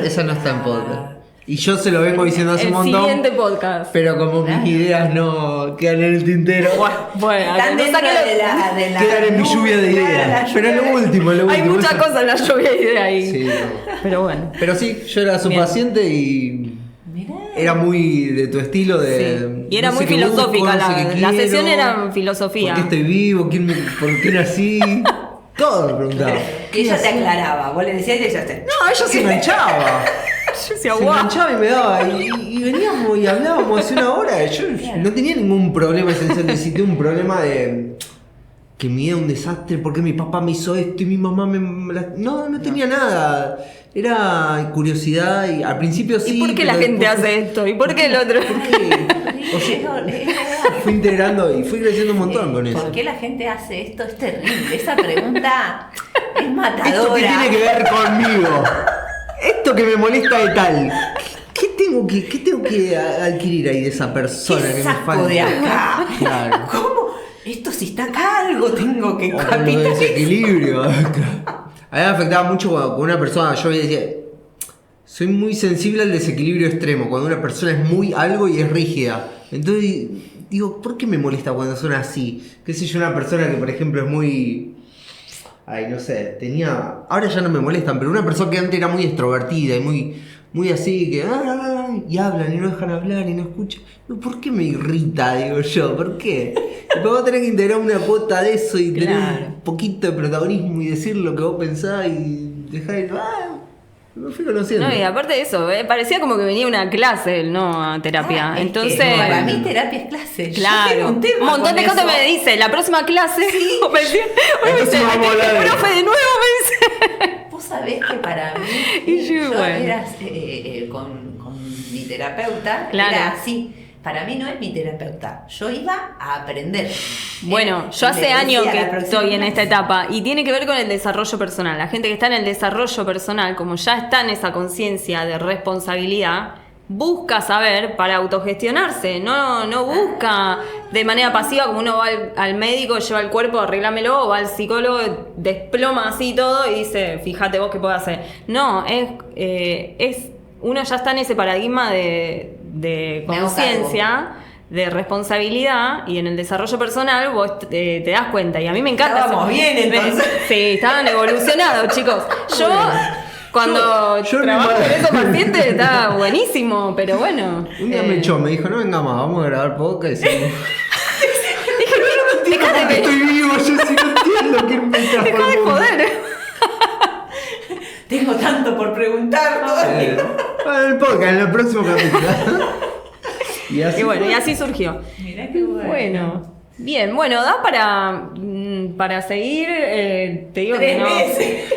esa no está en podcast. Y yo se lo vengo diciendo hace un montón. Siguiente podcast. Pero como mis ideas no quedan en el tintero, Bueno, Están no dentro saqué- de la quedan en mi lluvia de Claro, ideas. la Pero lluvia lo último, Hay muchas eso- cosas en la lluvia de idea ahí. Sí, no. Pero bueno. Pero sí, yo era su Bien. paciente y Mirá. era muy de tu estilo de... Sí. Y era no muy sé qué busco, filosófica, no sé qué la quiero, sesión era filosofía. ¿Por qué estoy vivo? ¿Por qué nací? Todo me preguntaba. Y ella te aclaraba, vos le decías y ella te... No, ella se enganchaba. Yo decía, Se guau. enganchaba y me daba. Y veníamos y hablábamos hace una hora. Yo no tenía ningún problema esencial. Necesité un problema de que mi vida es un desastre porque mi papá me hizo esto y mi mamá no tenía nada. Era curiosidad y al principio sí. ¿Y por qué la pero gente después hace esto? ¿Y por qué el otro? ¿Por qué? O sea, fui integrando y fui creciendo un montón con eso. ¿Por qué la gente hace esto? Es terrible. Esa pregunta es Esto matadora. que tiene que ver conmigo. Esto que me molesta de tal. ¿Qué tengo que adquirir ahí de esa persona ¿Qué que me saco falta? de acá? Claro. ¿Cómo? Esto si está acá algo tengo que O con lo de capitalizar. desequilibrio. A mí me afectaba mucho cuando con una persona, yo decía, soy muy sensible al desequilibrio extremo, cuando una persona es muy algo y es rígida. Entonces digo, ¿por qué me molesta cuando son así? Qué sé yo, una persona que por ejemplo es muy... Ay, no sé, ahora ya no me molestan, pero una persona que antes era muy extrovertida y muy así, que y hablan y no dejan hablar y no escuchan. ¿Por qué me irrita, digo yo? ¿Por qué? Después vos tenés que integrar una cuota de eso y tener Claro. un poquito de protagonismo y decir lo que vos pensás y dejar de... me fui conociendo. No, y aparte de eso, parecía como que venía una clase, no a terapia. Ah, es entonces, que para mí terapia es clase. Yo tengo claro, un tema un montón de con cosas eso. me dice, la próxima clase, o me decía, La me dice, próxima vamos a hablar de- profe, de nuevo me dice. Vos sabés que para mí, Y yo, bueno. era con mi terapeuta, Claro. era así. Para mí no es mi terapeuta. Yo iba a aprender. Bueno, yo Le hace decía, años que la próxima estoy en esta clase. etapa y tiene que ver con el desarrollo personal. La gente que está en el desarrollo personal, como ya está en esa conciencia de responsabilidad, busca saber para autogestionarse, no busca de manera pasiva como uno va al médico, lleva el cuerpo, arreglámelo, o va al psicólogo, desploma así todo y dice, fíjate vos qué puedo hacer. No, es uno ya está en ese paradigma de Me hago conciencia, de responsabilidad, y en el desarrollo personal vos te das cuenta, y a mí me encanta. Estábamos bien, entonces. Sí, estaban evolucionados, chicos. Yo, cuando Yo trabajo no- con esos pacientes, estaba buenísimo, pero bueno. Un día me echó, me dijo, no venga más, vamos a grabar podcast y seguimos. Dejate de Estoy vivo, yo sí no entiendo quién me dejá de transformó. joder. Tengo tanto por preguntar todavía. En el podcast, en el próximo capítulo. Y así Y bueno, fue. y así surgió. Mirá qué bueno. Bueno. Bien, bueno, da para seguir, te digo que 3 no. meses.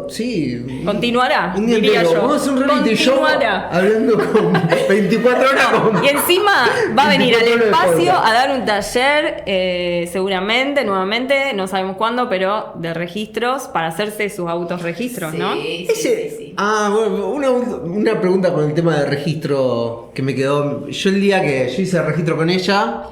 Sí. Continuará, Un día diría entero. yo. Vamos a hacer un reality show Continuará. hablando con 24 horas con... Y encima va a venir al 24 horas de espacio podcast. a dar un taller, seguramente, nuevamente, no sabemos cuándo, pero de registros para hacerse sus autorregistros, ¿no? Sí, Ese- sí. Ah, bueno, una pregunta con el tema de registro que me quedó. Yo el día que yo hice el registro con ella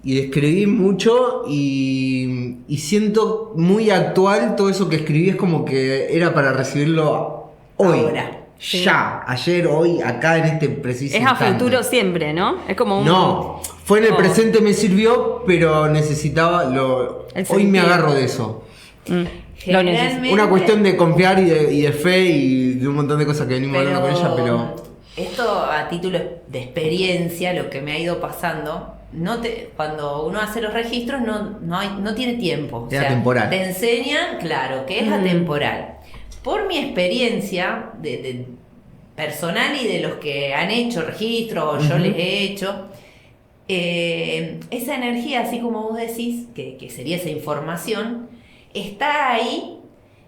y escribí mucho y siento muy actual todo eso que escribí, es como que era para recibirlo hoy. Ahora. Sí. Ya, ayer, hoy, acá en este preciso Es a instante. futuro siempre, ¿no? Es como un... No, fue en el No. presente me sirvió, pero necesitaba El hoy me sentido. agarro de eso. Lo Generalmente- necesito. Una cuestión de confiar y de fe y de un montón de cosas que venimos hablando con ella, pero... Esto a título de experiencia, lo que me ha ido pasando, cuando uno hace los registros no tiene tiempo. Es atemporal. Te enseñan, claro, que es atemporal. Por mi experiencia de personal y de los que han hecho registros, yo les he hecho, esa energía, así como vos decís, que sería esa información, está ahí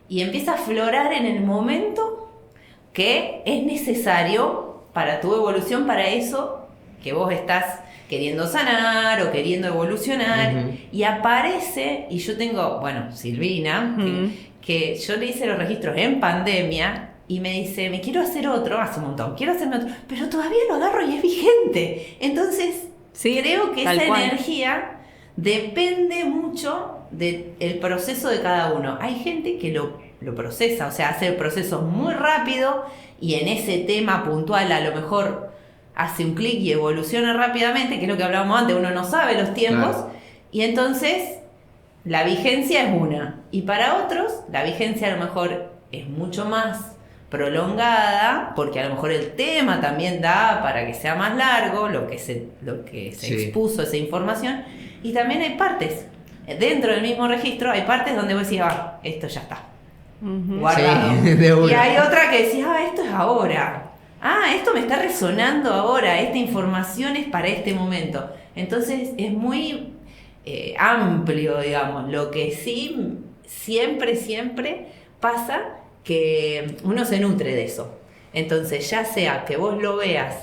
y empieza a aflorar en el momento que es necesario para tu evolución, para eso que vos estás queriendo sanar o queriendo evolucionar, Ujú. y aparece, y yo tengo, bueno, Silvina, Ujú. que yo le hice los registros en pandemia y me dice, me quiero hacer otro, hace un montón, quiero hacerme otro, pero todavía lo agarro y es vigente. Entonces, Sí, creo que tal esa cual. energía depende mucho del proceso de cada uno. Hay gente que lo lo procesa, o sea, hace el proceso muy rápido y en ese tema puntual a lo mejor hace un clic y evoluciona rápidamente, que es lo que hablábamos antes, uno no sabe los tiempos, Claro. y entonces la vigencia es una. Y para otros, la vigencia a lo mejor es mucho más prolongada, porque a lo mejor el tema también da para que sea más largo, lo que se Sí. expuso esa información, y también hay partes. Dentro del mismo registro hay partes donde vos decís, esto ya está. Guardado. Sí, de una. Y hay otra que decís, esto es ahora. Esto me está resonando ahora, esta información es para este momento. Entonces es muy amplio, digamos. Lo que sí, siempre pasa que uno se nutre de eso. Entonces, ya sea que vos lo veas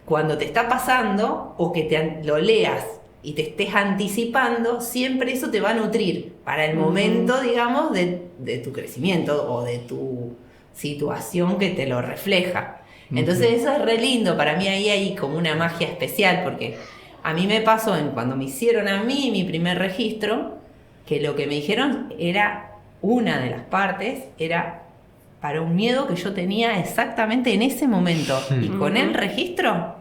cuando te está pasando o que lo leas y te estés anticipando, siempre eso te va a nutrir para el momento, digamos, de tu crecimiento o de tu situación que te lo refleja. Entonces eso es re lindo, para mí ahí hay como una magia especial, porque a mí me pasó cuando me hicieron a mí mi primer registro, que lo que me dijeron era, una de las partes era para un miedo que yo tenía exactamente en ese momento. Y con el registro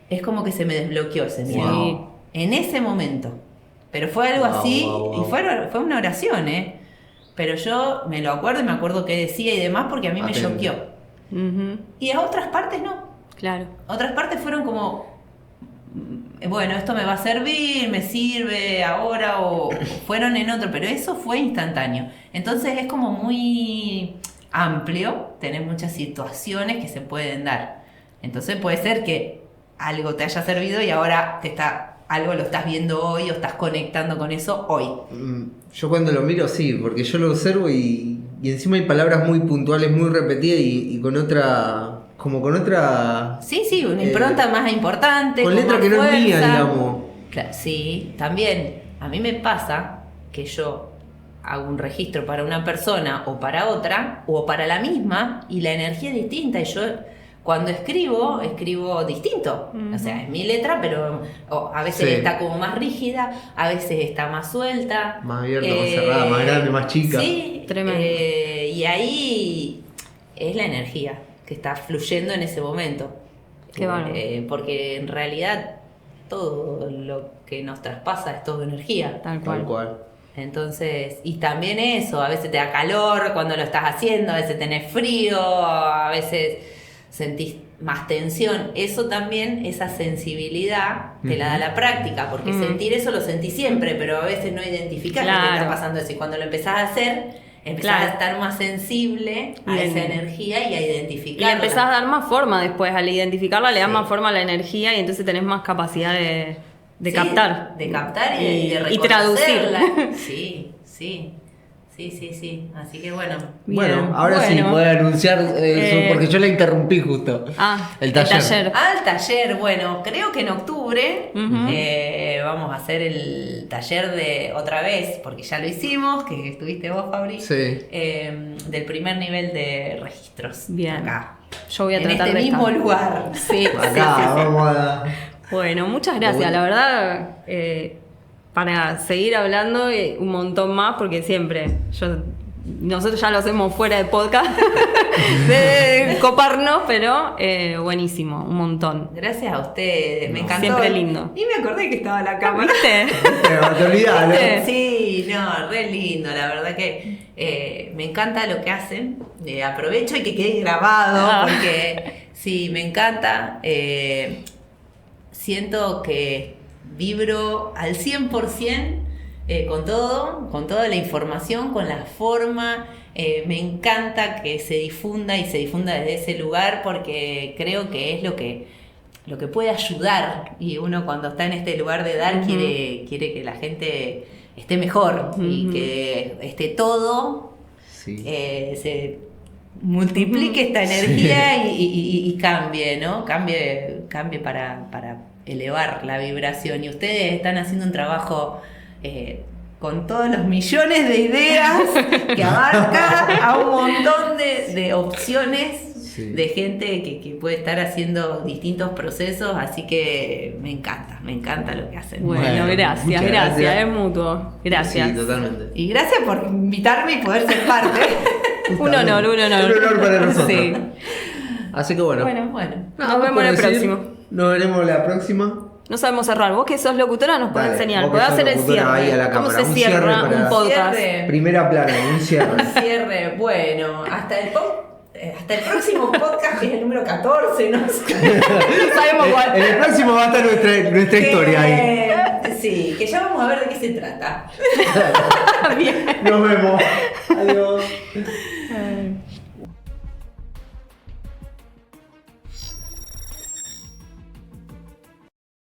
es como que se me desbloqueó ese miedo. Sí. En ese momento. Pero fue algo así, wow. y fue una oración, Pero yo me lo acuerdo y me acuerdo qué decía y demás, porque a mí me Atento. choqueó. Ujú, Y a otras partes no. claro. Otras partes fueron como, bueno, esto me va a servir, me sirve ahora, o fueron en otro, pero eso fue instantáneo. Entonces es como muy amplio, tenés muchas situaciones que se pueden dar. Entonces puede ser que algo te haya servido y ahora algo lo estás viendo hoy o estás conectando con eso hoy. Yo cuando lo miro sí, porque yo lo observo y encima hay palabras muy puntuales, muy repetidas y con otra, como con otra... Sí, una impronta más importante. Con letra más que no es mía, fuerza. digamos. Claro, sí, también a mí me pasa que yo hago un registro para una persona o para otra, o para la misma, y la energía es distinta, y yo cuando escribo distinto. O sea, es mi letra, pero a veces Sí. está como más rígida, a veces está más suelta. Más abierta, más cerrada, más grande, más chica. Sí, Tremendo. Y ahí es la energía que está fluyendo en ese momento. Qué bárbaro. Porque en realidad todo lo que nos traspasa es todo energía. Tal cual. Tal cual. Entonces, y también eso, a veces te da calor cuando lo estás haciendo, a veces tenés frío, a veces sentís más tensión. Eso también, esa sensibilidad, te la da la práctica, porque sentir eso lo sentís siempre, pero a veces no identificás que te Claro. está pasando eso. Y cuando lo empezás a hacer, empezás Claro. a estar más sensible a Bien. esa energía y a Y identificarla. le empezás a dar más forma después, al identificarla le das Sí. más forma a la energía y entonces tenés más capacidad de Sí, captar. De captar y de Y traducir. reconocerla. Sí. Así que bueno. Bueno, Bien. ahora sí Bueno. puedo anunciar eso, porque yo la interrumpí justo. El taller. Al taller, bueno, creo que en octubre Ujú. vamos a hacer el taller de otra vez, porque ya lo hicimos, que estuviste vos, Fabri, Sí. del primer nivel de registros. Bien. Acá. Yo voy a En tratar este de mismo estar. lugar. Sí, Acá, vamos a... Bueno, muchas gracias. La verdad, para seguir hablando un montón más, porque siempre nosotros ya lo hacemos fuera de podcast, de coparnos, pero buenísimo, un montón. Gracias a ustedes, me encantó. Siempre lindo. Y me acordé que estaba la cámara. ¿Viste? Te olvidás, ¿no? ¿Viste? Sí, no, re lindo, la verdad que me encanta lo que hacen. Aprovecho y que quede grabado, porque sí, me encanta. Siento que vibro al 100% con toda la información, con la forma. Me encanta que se difunda y se difunda desde ese lugar, porque creo que es lo que puede ayudar, y uno cuando está en este lugar de dar quiere que la gente esté mejor y que esté todo, Sí. se multiplique esta energía y cambie, ¿no? Cambie para elevar la vibración. Y ustedes están haciendo un trabajo con todos los millones de ideas que abarca a un montón de opciones. Sí. de gente que puede estar haciendo distintos procesos, así que me encanta lo que hacen. Bueno, Bueno, gracias, muchas gracias, gracias. es mutuo. Gracias. Sí, totalmente. Y gracias por invitarme y poder ser parte. Un honor. Un honor para nosotros. Sí. Así que bueno. Bueno. Nos Nada más vemos por en el decir. próximo. Nos veremos la próxima. No sabemos cerrar. Vos que sos locutora nos podés Dale, enseñar. vos que Podés sos hacer el locutora, ahí a cierre. la ¿Cómo cámara. se Un cierra cierre para- un podcast? Cierre. Primera plana, un cierre. Cierre, bueno, hasta el próximo podcast, que es el número 14, no sé. No sabemos cuál. En el próximo va a estar nuestra historia ahí. Sí, que ya vamos a ver de qué se trata. Bien. Nos vemos. Adiós.